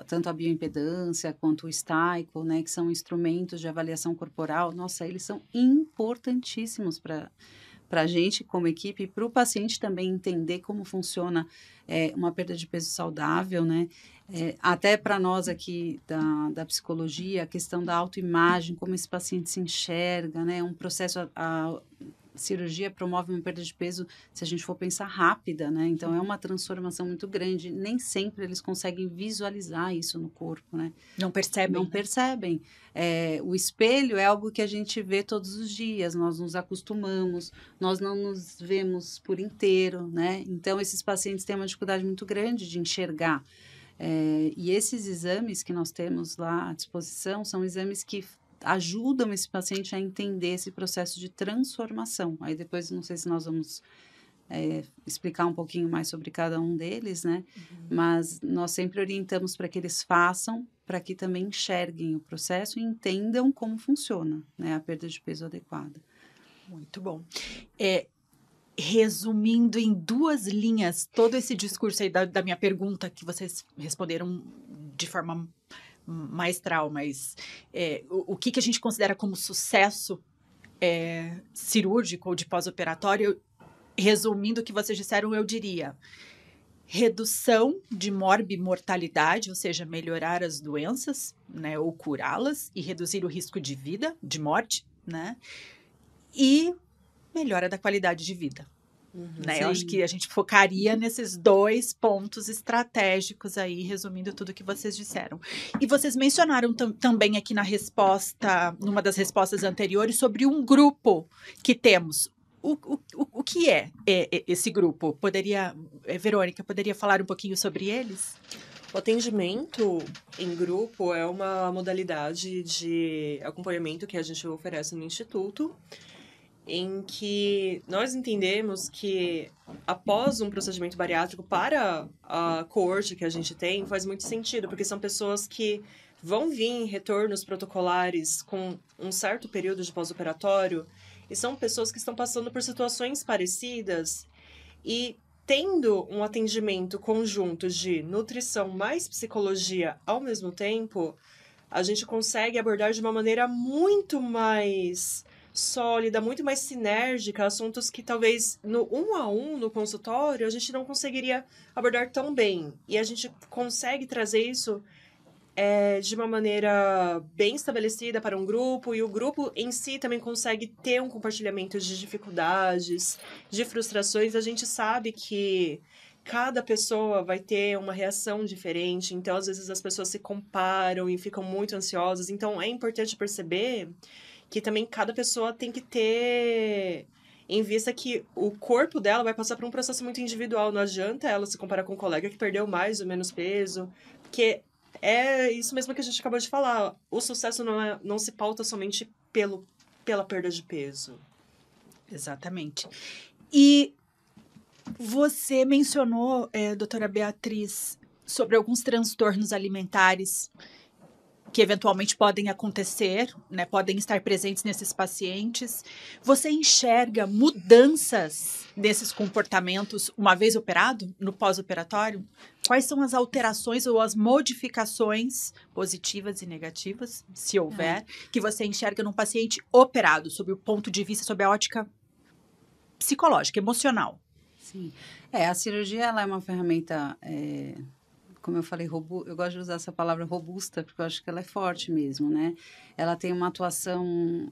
tanto a bioimpedância quanto o STAICO, né, que são instrumentos de avaliação corporal. Nossa, eles são importantíssimos para a gente como equipe, para o paciente também entender como funciona uma perda de peso saudável, né? Até para nós aqui da psicologia, a questão da autoimagem, como esse paciente se enxerga, né? Um processo, a cirurgia promove uma perda de peso, se a gente for pensar, rápida, né? Então, é uma transformação muito grande. Nem sempre eles conseguem visualizar isso no corpo, né? Não percebem. Não percebem. O espelho é algo que a gente vê todos os dias, nós nos acostumamos, nós não nos vemos por inteiro, né? Então, esses pacientes têm uma dificuldade muito grande de enxergar. E esses exames que nós temos lá à disposição são exames que ajudam esse paciente a entender esse processo de transformação. Aí depois, não sei se nós vamos explicar um pouquinho mais sobre cada um deles, né? Uhum. Mas nós sempre orientamos para que eles façam, para que também enxerguem o processo e entendam como funciona, né, a perda de peso adequada. Muito bom. Resumindo em 2 linhas todo esse discurso aí da minha pergunta, que vocês responderam de forma maestral, mas o que a gente considera como sucesso cirúrgico ou de pós-operatório, resumindo o que vocês disseram, eu diria: redução de morbimortalidade, ou seja, melhorar as doenças, né, ou curá-las, e reduzir o risco de vida, de morte, né, e melhora da qualidade de vida. Né? Eu acho que a gente focaria nesses 2 pontos estratégicos aí, resumindo tudo que vocês disseram. E vocês mencionaram também aqui na resposta, numa das respostas anteriores, sobre um grupo que temos. O que é esse grupo? Verônica, poderia falar um pouquinho sobre eles? O atendimento em grupo é uma modalidade de acompanhamento que a gente oferece no Instituto, em que nós entendemos que após um procedimento bariátrico, para a coorte que a gente tem, faz muito sentido, porque são pessoas que vão vir retornos protocolares com um certo período de pós-operatório, e são pessoas que estão passando por situações parecidas e tendo um atendimento conjunto de nutrição mais psicologia ao mesmo tempo, a gente consegue abordar de uma maneira muito mais sólida, muito mais sinérgica, assuntos que talvez no 1-a-1, no consultório, a gente não conseguiria abordar tão bem. E a gente consegue trazer isso de uma maneira bem estabelecida para um grupo, e o grupo em si também consegue ter um compartilhamento de dificuldades, de frustrações. A gente sabe que cada pessoa vai ter uma reação diferente, então às vezes as pessoas se comparam e ficam muito ansiosas. Então é importante perceber que também cada pessoa tem que ter em vista que o corpo dela vai passar por um processo muito individual. Não adianta ela se comparar com um colega que perdeu mais ou menos peso, porque é isso mesmo que a gente acabou de falar. O sucesso não se pauta somente pela perda de peso. Exatamente. E você mencionou, doutora Beatriz, sobre alguns transtornos alimentares que eventualmente podem acontecer, né, podem estar presentes nesses pacientes. Você enxerga mudanças nesses comportamentos uma vez operado, no pós-operatório? Quais são as alterações ou as modificações positivas e negativas, se houver, que você enxerga num paciente operado, sob o ponto de vista, sob a ótica psicológica, emocional? Sim. A cirurgia ela é uma ferramenta... como eu falei, eu gosto de usar essa palavra robusta, porque eu acho que ela é forte mesmo, né? Ela tem uma atuação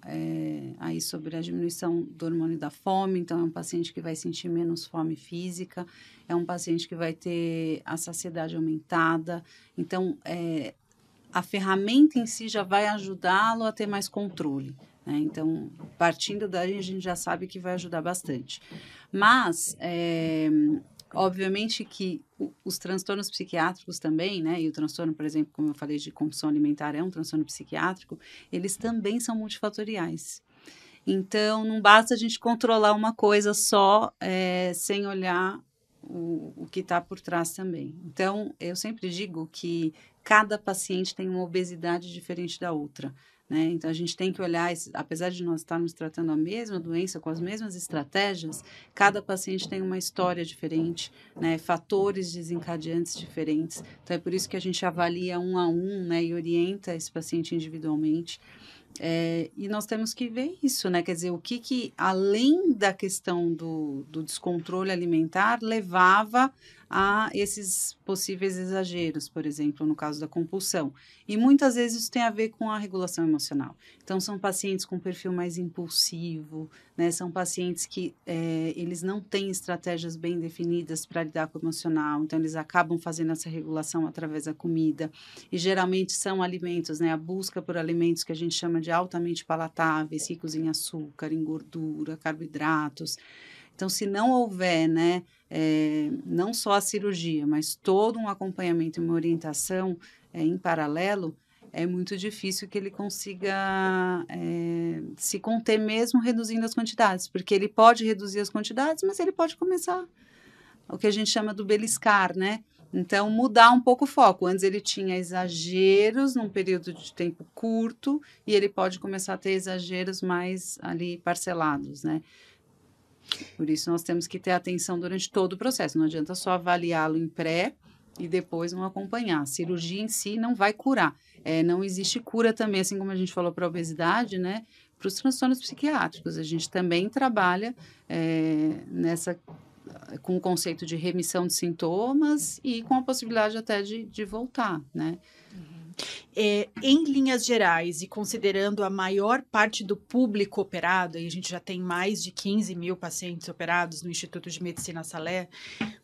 aí sobre a diminuição do hormônio da fome, então é um paciente que vai sentir menos fome física, é um paciente que vai ter a saciedade aumentada, então a ferramenta em si já vai ajudá-lo a ter mais controle, né? Então, partindo daí, a gente já sabe que vai ajudar bastante. Mas... obviamente que os transtornos psiquiátricos também, né, e o transtorno, por exemplo, como eu falei, de compulsão alimentar é um transtorno psiquiátrico, eles também são multifatoriais. Então, não basta a gente controlar uma coisa só, sem olhar o que está por trás também. Então, eu sempre digo que cada paciente tem uma obesidade diferente da outra, né? Então, a gente tem que olhar, apesar de nós estarmos tratando a mesma doença, com as mesmas estratégias, cada paciente tem uma história diferente, né? Fatores desencadeantes diferentes. Então, é por isso que a gente avalia 1-a-1, né? E orienta esse paciente individualmente. E nós temos que ver isso, né? Quer dizer, o que além da questão do descontrole alimentar, levava a esses possíveis exageros, por exemplo, no caso da compulsão. E muitas vezes isso tem a ver com a regulação emocional. Então, são pacientes com perfil mais impulsivo, né? São pacientes que eles não têm estratégias bem definidas para lidar com o emocional, então eles acabam fazendo essa regulação através da comida. E geralmente são alimentos, né? A busca por alimentos que a gente chama de altamente palatáveis, ricos em açúcar, em gordura, carboidratos. Então, se não houver, né, não só a cirurgia, mas todo um acompanhamento e uma orientação em paralelo, é muito difícil que ele consiga se conter mesmo reduzindo as quantidades, porque ele pode reduzir as quantidades, mas ele pode começar o que a gente chama do beliscar, né? Então, mudar um pouco o foco. Antes ele tinha exageros num período de tempo curto e ele pode começar a ter exageros mais ali parcelados, né? Por isso, nós temos que ter atenção durante todo o processo. Não adianta só avaliá-lo em pré e depois não acompanhar. A cirurgia em si não vai curar. Não existe cura também, assim como a gente falou para a obesidade, né? Para os transtornos psiquiátricos. A gente também trabalha com o conceito de remissão de sintomas e com a possibilidade até de voltar, né? Em linhas gerais, e considerando a maior parte do público operado, e a gente já tem mais de 15 mil pacientes operados no Instituto de Medicina Salé,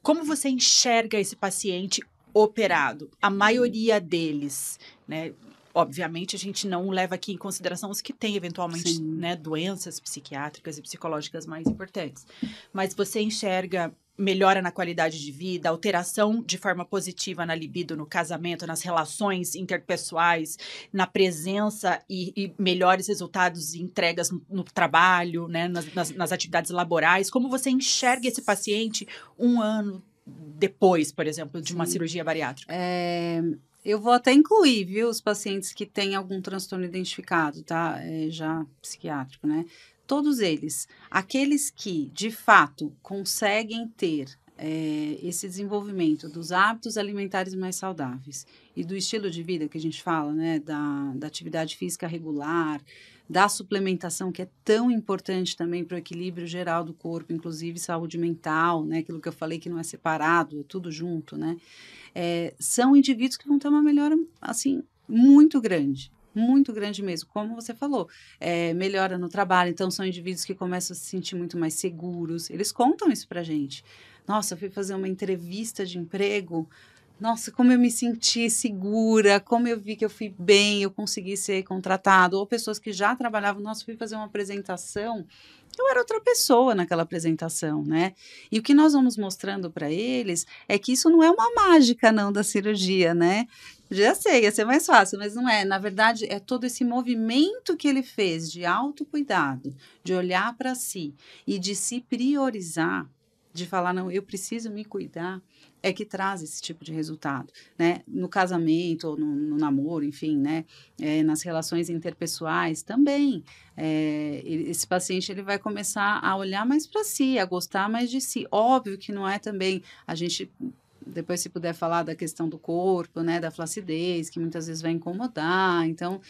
como você enxerga esse paciente operado? A maioria deles, né? Obviamente, a gente não leva aqui em consideração os que têm, eventualmente, né, doenças psiquiátricas e psicológicas mais importantes. Mas você enxerga melhora na qualidade de vida, alteração de forma positiva na libido, no casamento, nas relações interpessoais, na presença e melhores resultados e entregas no trabalho, né, nas atividades laborais? Como você enxerga esse paciente um ano depois, por exemplo, de uma cirurgia bariátrica? Eu vou até incluir, viu, os pacientes que têm algum transtorno identificado, tá? Já psiquiátrico, né? Todos eles. Aqueles que, de fato, conseguem ter esse desenvolvimento dos hábitos alimentares mais saudáveis e do estilo de vida que a gente fala, né? Da atividade física regular, da suplementação, que é tão importante também para o equilíbrio geral do corpo, inclusive saúde mental, né? Aquilo que eu falei que não é separado, é tudo junto, né? São indivíduos que vão ter uma melhora, assim, muito grande mesmo, como você falou, melhora no trabalho, então são indivíduos que começam a se sentir muito mais seguros, eles contam isso pra gente. Nossa, eu fui fazer uma entrevista de emprego, nossa, como eu me senti segura, como eu vi que eu fui bem, eu consegui ser contratado, ou pessoas que já trabalhavam, nossa, fui fazer uma apresentação, eu era outra pessoa naquela apresentação, né? E o que nós vamos mostrando para eles é que isso não é uma mágica, não, da cirurgia, né? Já sei, ia ser mais fácil, mas não é. Na verdade, é todo esse movimento que ele fez de autocuidado, de olhar para si e de se priorizar, de falar, não, eu preciso me cuidar, é que traz esse tipo de resultado, né? No casamento, ou no namoro, enfim, né? Nas relações interpessoais também. Esse paciente ele vai começar a olhar mais para si, a gostar mais de si. Óbvio que não é também a gente... Depois, se puder falar da questão do corpo, né, da flacidez, que muitas vezes vai incomodar. Então,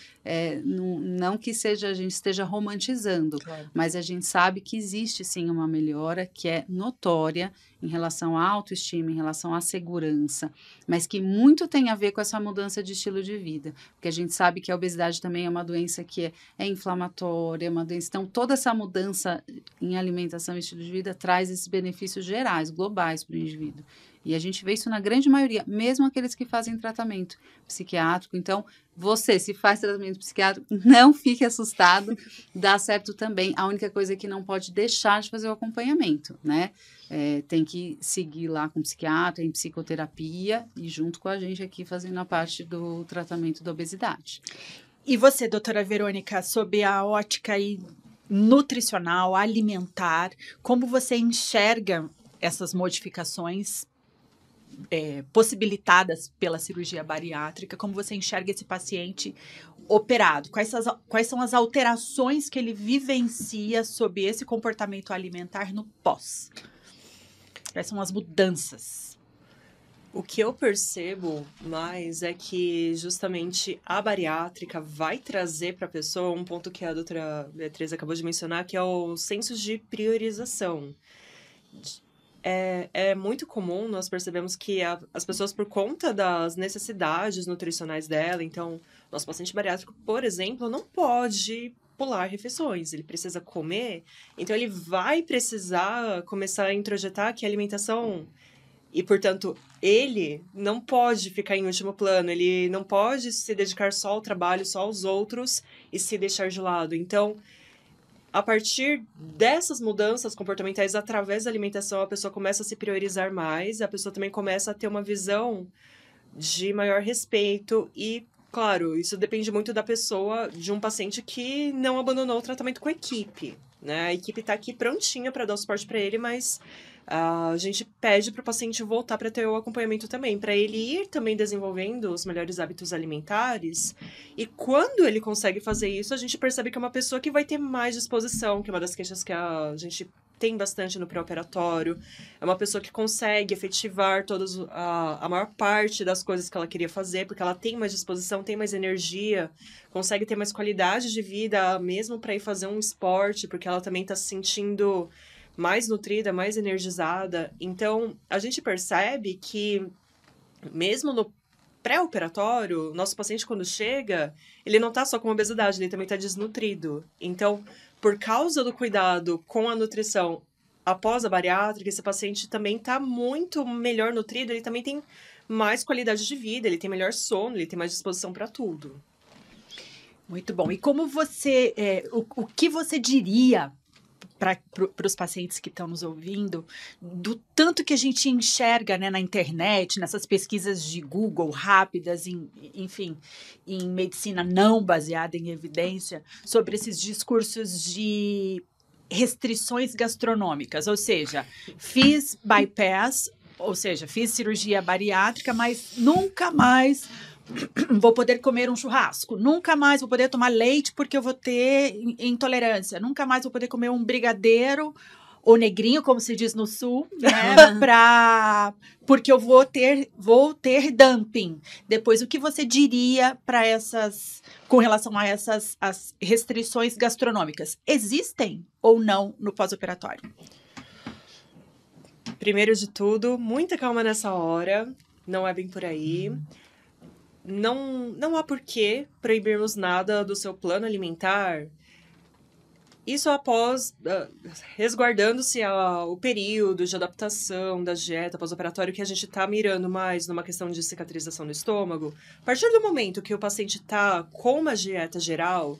não que a gente esteja romantizando, claro, mas a gente sabe que existe, sim, uma melhora que é notória em relação à autoestima, em relação à segurança, mas que muito tem a ver com essa mudança de estilo de vida, porque a gente sabe que a obesidade também é uma doença que é inflamatória, é uma doença. Então, toda essa mudança em alimentação e estilo de vida traz esses benefícios gerais, globais para o indivíduo. E a gente vê isso na grande maioria, mesmo aqueles que fazem tratamento psiquiátrico. Então, você, se faz tratamento psiquiátrico, não fique assustado, dá certo também. A única coisa é que não pode deixar de fazer o acompanhamento, né? Tem que seguir lá com o psiquiatra, em psicoterapia e junto com a gente aqui fazendo a parte do tratamento da obesidade. E você, doutora Verônica, sob a ótica aí nutricional, alimentar, como você enxerga essas modificações possibilitadas pela cirurgia bariátrica, como você enxerga esse paciente operado? Quais são as alterações que ele vivencia sob esse comportamento alimentar no pós? Quais são as mudanças? O que eu percebo mais é que justamente a bariátrica vai trazer para a pessoa um ponto que a doutora Beatriz acabou de mencionar, que é o senso de priorização. É muito comum, nós percebemos que as pessoas, por conta das necessidades nutricionais dela, então, nosso paciente bariátrico, por exemplo, não pode pular refeições, ele precisa comer, então ele vai precisar começar a introjetar que a alimentação, e, portanto, ele não pode ficar em último plano, ele não pode se dedicar só ao trabalho, só aos outros e se deixar de lado. Então, a partir dessas mudanças comportamentais, através da alimentação, a pessoa começa a se priorizar mais, a pessoa também começa a ter uma visão de maior respeito e, claro, isso depende muito da pessoa, de um paciente que não abandonou o tratamento com a equipe, né? A equipe está aqui prontinha para dar o suporte para ele, mas a gente pede para o paciente voltar para ter o acompanhamento também, para ele ir também desenvolvendo os melhores hábitos alimentares. E quando ele consegue fazer isso, a gente percebe que é uma pessoa que vai ter mais disposição, que é uma das queixas que a gente tem bastante no pré-operatório. É uma pessoa que consegue efetivar a maior parte das coisas que ela queria fazer, porque ela tem mais disposição, tem mais energia, consegue ter mais qualidade de vida, mesmo para ir fazer um esporte, porque ela também está se sentindo mais nutrida, mais energizada. Então, a gente percebe que, mesmo no pré-operatório, nosso paciente, quando chega, ele não está só com obesidade, ele também está desnutrido. Então, por causa do cuidado com a nutrição após a bariátrica, esse paciente também está muito melhor nutrido, ele também tem mais qualidade de vida, ele tem melhor sono, ele tem mais disposição para tudo. Muito bom. E como você, o que você diria para os pacientes que estão nos ouvindo, do tanto que a gente enxerga, né, na internet, nessas pesquisas de Google rápidas, enfim, em medicina não baseada em evidência, sobre esses discursos de restrições gastronômicas, ou seja, fiz bypass, ou seja, fiz cirurgia bariátrica, mas nunca mais vou poder comer um churrasco. Nunca mais vou poder tomar leite porque eu vou ter intolerância. Nunca mais vou poder comer um brigadeiro ou negrinho, como se diz no sul, né? Porque eu vou ter dumping. Depois, o que você diria para com relação a essas as restrições gastronômicas? Existem ou não no pós-operatório? Primeiro de tudo, muita calma nessa hora. Não é bem por aí. Não há por que proibirmos nada do seu plano alimentar. Isso após, resguardando-se o período de adaptação da dieta pós-operatório, que a gente está mirando mais numa questão de cicatrização do estômago. A partir do momento que o paciente está com uma dieta geral,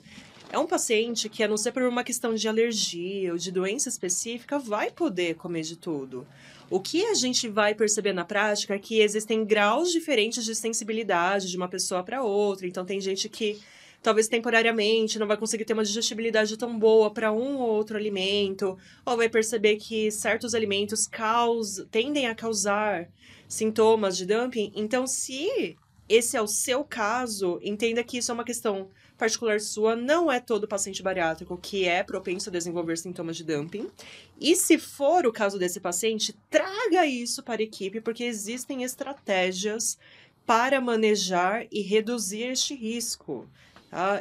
é um paciente que, a não ser por uma questão de alergia ou de doença específica, vai poder comer de tudo. O que a gente vai perceber na prática é que existem graus diferentes de sensibilidade de uma pessoa para outra. Então, tem gente que talvez temporariamente não vai conseguir ter uma digestibilidade tão boa para um ou outro alimento, ou vai perceber que certos alimentos tendem a causar sintomas de dumping. Então, se esse é o seu caso, entenda que isso é uma questão particular sua, não é todo paciente bariátrico que é propenso a desenvolver sintomas de dumping. E se for o caso desse paciente, traga isso para a equipe, porque existem estratégias para manejar e reduzir este risco.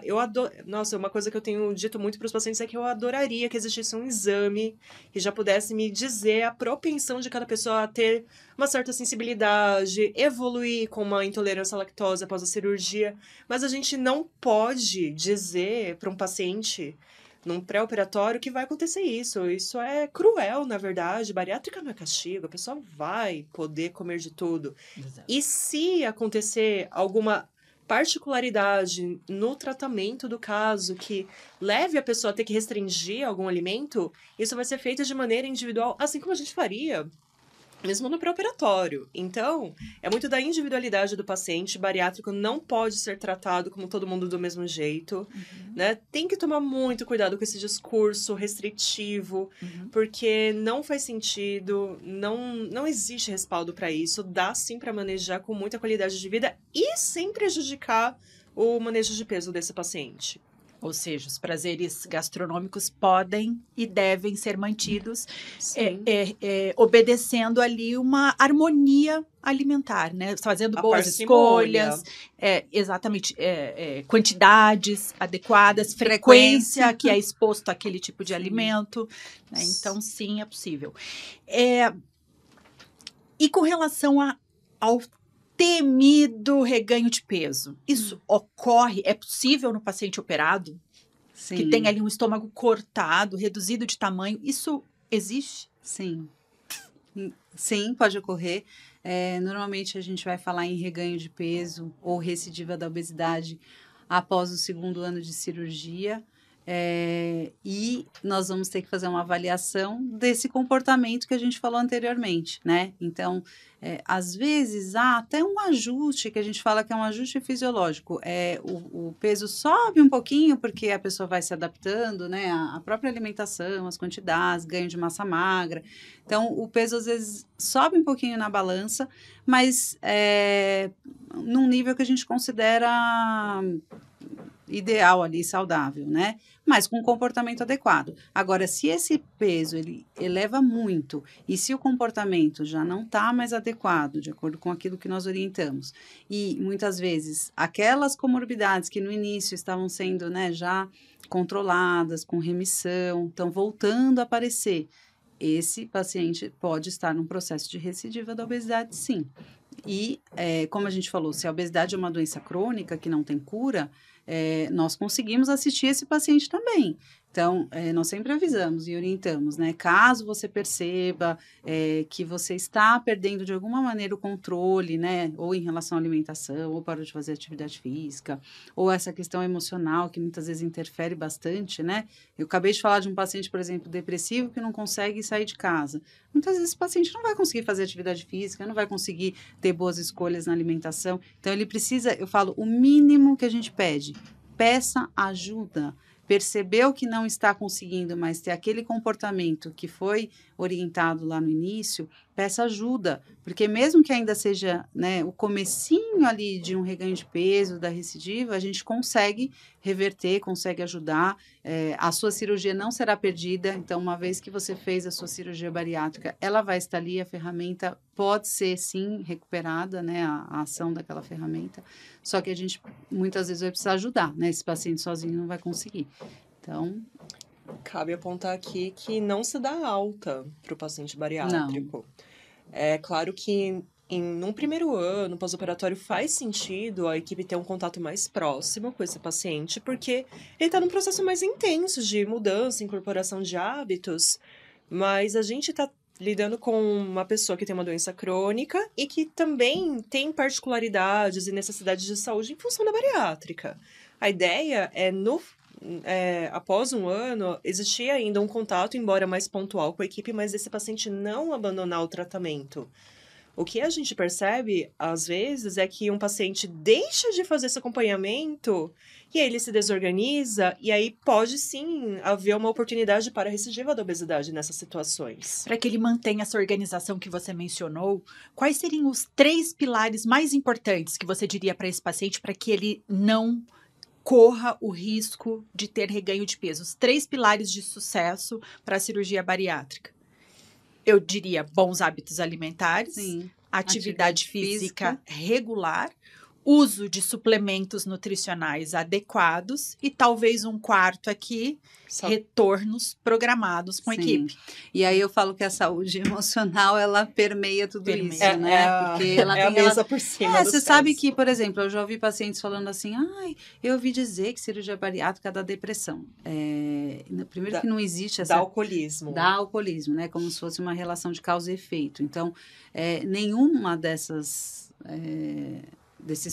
Eu adoro. Nossa, uma coisa que eu tenho dito muito para os pacientes é que eu adoraria que existisse um exame que já pudesse me dizer a propensão de cada pessoa a ter uma certa sensibilidade, evoluir com uma intolerância à lactose após a cirurgia. Mas a gente não pode dizer para um paciente num pré-operatório que vai acontecer isso. Isso é cruel, na verdade. Bariátrica não é castigo, a pessoa vai poder comer de tudo. Exato. E se acontecer alguma particularidade no tratamento do caso que leve a pessoa a ter que restringir algum alimento, isso vai ser feito de maneira individual, assim como a gente faria mesmo no pré-operatório. Então, é muito da individualidade do paciente. Bariátrico não pode ser tratado como todo mundo do mesmo jeito, né? Tem que tomar muito cuidado com esse discurso restritivo, porque não faz sentido, não existe respaldo para isso. Dá sim para manejar com muita qualidade de vida e sem prejudicar o manejo de peso desse paciente. Ou seja, os prazeres gastronômicos podem e devem ser mantidos, obedecendo ali uma harmonia alimentar, né? Fazendo boas escolhas, exatamente, quantidades adequadas, frequência que é exposto àquele tipo de alimento, né? Então, sim, é possível. E com relação ao temido reganho de peso. Isso ocorre, é possível no paciente operado? Sim. Que tem ali um estômago cortado, reduzido de tamanho. Isso existe? Sim. Sim, pode ocorrer. Normalmente a gente vai falar em reganho de peso ou recidiva da obesidade após o 2º ano de cirurgia. E nós vamos ter que fazer uma avaliação desse comportamento que a gente falou anteriormente, né? Então, às vezes, há até um ajuste, que a gente fala que é um ajuste fisiológico. O peso sobe um pouquinho, porque a pessoa vai se adaptando, né? A própria alimentação, as quantidades, ganho de massa magra. Então, o peso, às vezes, sobe um pouquinho na balança, mas num nível que a gente considera ideal ali, saudável, né? Mas com comportamento adequado. Agora, se esse peso, ele eleva muito, e se o comportamento já não está mais adequado, de acordo com aquilo que nós orientamos, e muitas vezes, aquelas comorbidades que no início estavam sendo, né, já controladas, com remissão, estão voltando a aparecer, esse paciente pode estar num processo de recidiva da obesidade, sim. E, como a gente falou, se a obesidade é uma doença crônica que não tem cura, nós conseguimos assistir esse paciente também. Então, nós sempre avisamos e orientamos, né? Caso você perceba que você está perdendo de alguma maneira o controle, né? Ou em relação à alimentação, ou parou de fazer atividade física, ou essa questão emocional que muitas vezes interfere bastante, né? Eu acabei de falar de um paciente, por exemplo, depressivo que não consegue sair de casa. Muitas vezes esse paciente não vai conseguir fazer atividade física, não vai conseguir ter boas escolhas na alimentação. Então, ele precisa, eu falo, o mínimo que a gente pede, peça ajuda. Percebeu que não está conseguindo mais ter aquele comportamento que foi orientado lá no início, peça ajuda, porque mesmo que ainda seja, né, o comecinho ali de um reganho de peso, da recidiva, a gente consegue reverter, consegue ajudar, a sua cirurgia não será perdida, então uma vez que você fez a sua cirurgia bariátrica, ela vai estar ali, a ferramenta pode ser sim recuperada, né, a ação daquela ferramenta, só que a gente muitas vezes vai precisar ajudar, né, esse paciente sozinho não vai conseguir, então... Cabe apontar aqui que não se dá alta para o paciente bariátrico. É claro que num primeiro ano, pós-operatório, faz sentido a equipe ter um contato mais próximo com esse paciente, porque ele está num processo mais intenso de mudança, incorporação de hábitos, mas a gente está lidando com uma pessoa que tem uma doença crônica e que também tem particularidades e necessidades de saúde em função da bariátrica. A ideia após um ano, existia ainda um contato, embora mais pontual, com a equipe, mas esse paciente não abandonar o tratamento. O que a gente percebe, às vezes, é que um paciente deixa de fazer esse acompanhamento e aí ele se desorganiza e aí pode, sim, haver uma oportunidade para a recidiva da obesidade nessas situações. Para que ele mantenha essa organização que você mencionou, quais seriam os 3 pilares mais importantes que você diria para esse paciente para que ele não corra o risco de ter reganho de peso? Os 3 pilares de sucesso para a cirurgia bariátrica. Eu diria bons hábitos alimentares, Sim. atividade física regular, uso de suplementos nutricionais adequados e talvez um quarto aqui, retornos programados com a equipe. E aí eu falo que a saúde emocional, ela permeia tudo isso, né? Porque ela tem a mesa por cima você sabe que, por exemplo, eu já ouvi pacientes falando assim, eu ouvi dizer que cirurgia bariátrica dá depressão. Primeiro que não existe essa... Dá alcoolismo. Dá alcoolismo, né? Como se fosse uma relação de causa e efeito. Então, nenhuma desses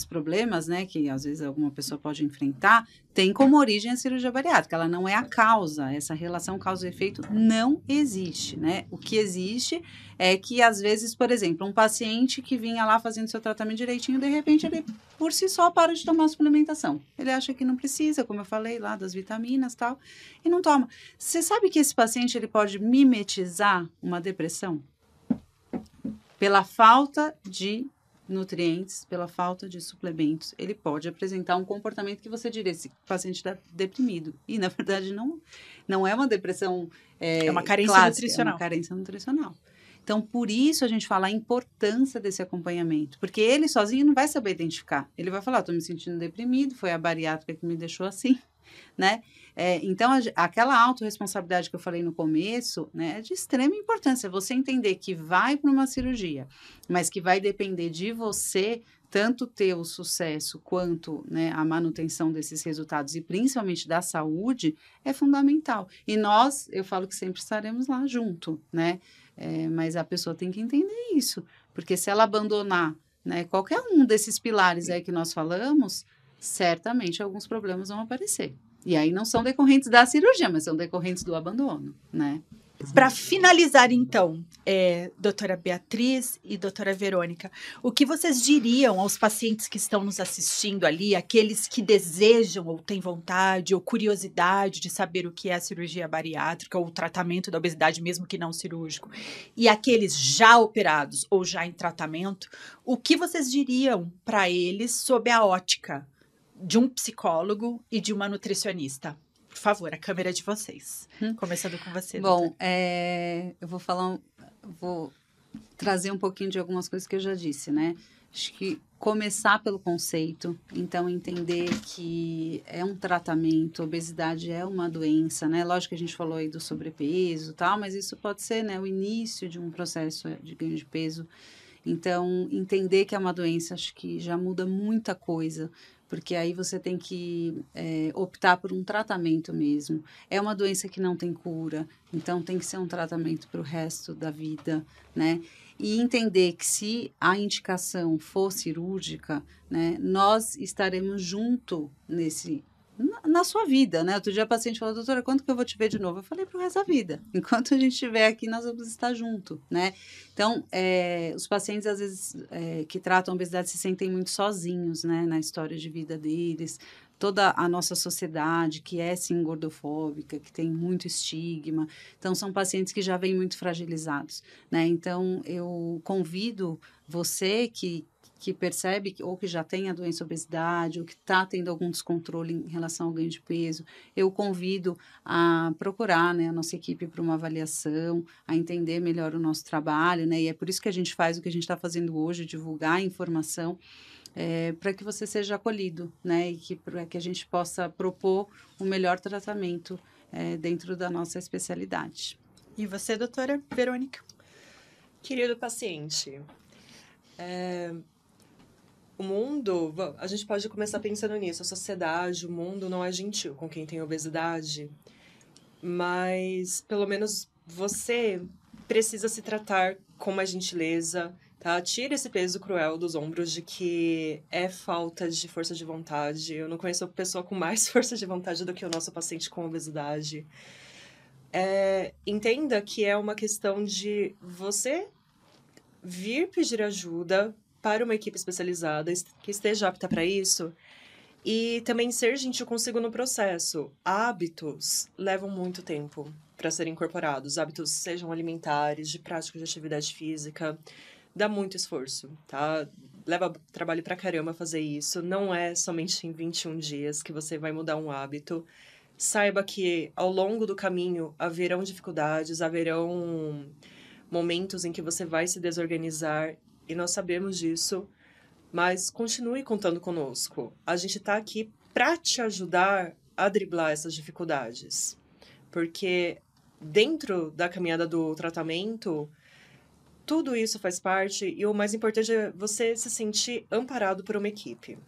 problemas, né, que às vezes alguma pessoa pode enfrentar, tem como origem a cirurgia bariátrica. Ela não é a causa. Essa relação causa e efeito não existe, né? O que existe é que, às vezes, por exemplo, um paciente que vinha lá fazendo seu tratamento direitinho, de repente, ele, por si só, para de tomar suplementação. Ele acha que não precisa, como eu falei lá, das vitaminas e tal, e não toma. Você sabe que esse paciente, ele pode mimetizar uma depressão? Pela falta de nutrientes, pela falta de suplementos, ele pode apresentar um comportamento que você diria, esse paciente está deprimido. E, na verdade, não é uma depressão é uma carência clássica, nutricional. É uma carência nutricional. Então, por isso a gente fala a importância desse acompanhamento, porque ele sozinho não vai saber identificar. Ele vai falar, estou me sentindo deprimido, foi a bariátrica que me deixou assim, né? Então, aquela autorresponsabilidade que eu falei no começo, né, é de extrema importância. Você entender que vai para uma cirurgia, mas que vai depender de você, tanto ter o sucesso quanto, né, a manutenção desses resultados e principalmente da saúde, é fundamental. E nós, eu falo que sempre estaremos lá junto, né? Mas a pessoa tem que entender isso, porque se ela abandonar, né, qualquer um desses pilares aí que nós falamos, certamente alguns problemas vão aparecer. E aí não são decorrentes da cirurgia, mas são decorrentes do abandono, né? Para finalizar, então, doutora Beatriz e doutora Verônica, o que vocês diriam aos pacientes que estão nos assistindo ali, aqueles que desejam ou têm vontade ou curiosidade de saber o que é a cirurgia bariátrica ou o tratamento da obesidade, mesmo que não cirúrgico, e aqueles já operados ou já em tratamento, o que vocês diriam para eles sob a ótica de um psicólogo e de uma nutricionista? Por favor, a câmera é de vocês. Começando com você. Bom, eu vou trazer um pouquinho de algumas coisas que eu já disse, né? Acho que começar pelo conceito, então entender que é um tratamento, obesidade é uma doença, né? Lógico que a gente falou aí do sobrepeso e tal, mas isso pode ser, né, o início de um processo de ganho de peso. Então, entender que é uma doença, acho que já muda muita coisa, porque aí você tem que optar por um tratamento mesmo. É uma doença que não tem cura, então tem que ser um tratamento para o resto da vida, né? E entender que se a indicação for cirúrgica, né, nós estaremos junto na sua vida, né? Outro dia a paciente falou, doutora, quanto que eu vou te ver de novo? Eu falei, pro resto da vida. Enquanto a gente estiver aqui, nós vamos estar junto, né? Então, os pacientes, às vezes, que tratam a obesidade se sentem muito sozinhos, né? Na história de vida deles, toda a nossa sociedade, que é sim gordofóbica, que tem muito estigma. Então, são pacientes que já vêm muito fragilizados, né? Então, eu convido você que percebe ou que já tem a doença obesidade ou que está tendo algum descontrole em relação ao ganho de peso, eu convido a procurar, né, a nossa equipe para uma avaliação, a entender melhor o nosso trabalho, né? E é por isso que a gente faz o que a gente está fazendo hoje, divulgar a informação, para que você seja acolhido, né? E para que a gente possa propor o melhor tratamento dentro da nossa especialidade. E você, doutora Verônica? Querido paciente, o mundo, a gente pode começar pensando nisso, a sociedade, o mundo não é gentil com quem tem obesidade, mas pelo menos você precisa se tratar com mais gentileza, tá? Tira esse peso cruel dos ombros de que é falta de força de vontade. Eu não conheço pessoa com mais força de vontade do que o nosso paciente com obesidade. Entenda que é uma questão de você vir pedir ajuda para uma equipe especializada que esteja apta para isso e também ser gentil consigo no processo. Hábitos levam muito tempo para serem incorporados. Hábitos sejam alimentares, de prática de atividade física, dá muito esforço, tá? Leva trabalho pra caramba fazer isso. Não é somente em 21 dias que você vai mudar um hábito. Saiba que ao longo do caminho haverão dificuldades, haverão momentos em que você vai se desorganizar e nós sabemos disso, mas continue contando conosco. A gente está aqui para te ajudar a driblar essas dificuldades, porque dentro da caminhada do tratamento, tudo isso faz parte e o mais importante é você se sentir amparado por uma equipe.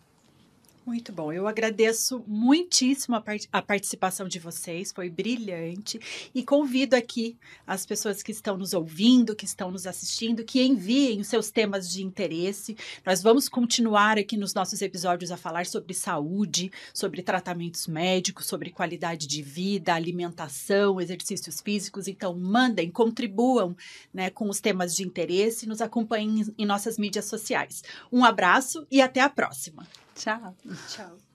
Muito bom, eu agradeço muitíssimo a participação de vocês, foi brilhante, e convido aqui as pessoas que estão nos ouvindo, que estão nos assistindo, que enviem os seus temas de interesse. Nós vamos continuar aqui nos nossos episódios a falar sobre saúde, sobre tratamentos médicos, sobre qualidade de vida, alimentação, exercícios físicos, então mandem, contribuam, né, com os temas de interesse, nos acompanhem em nossas mídias sociais. Um abraço e até a próxima. Tchau. Tchau.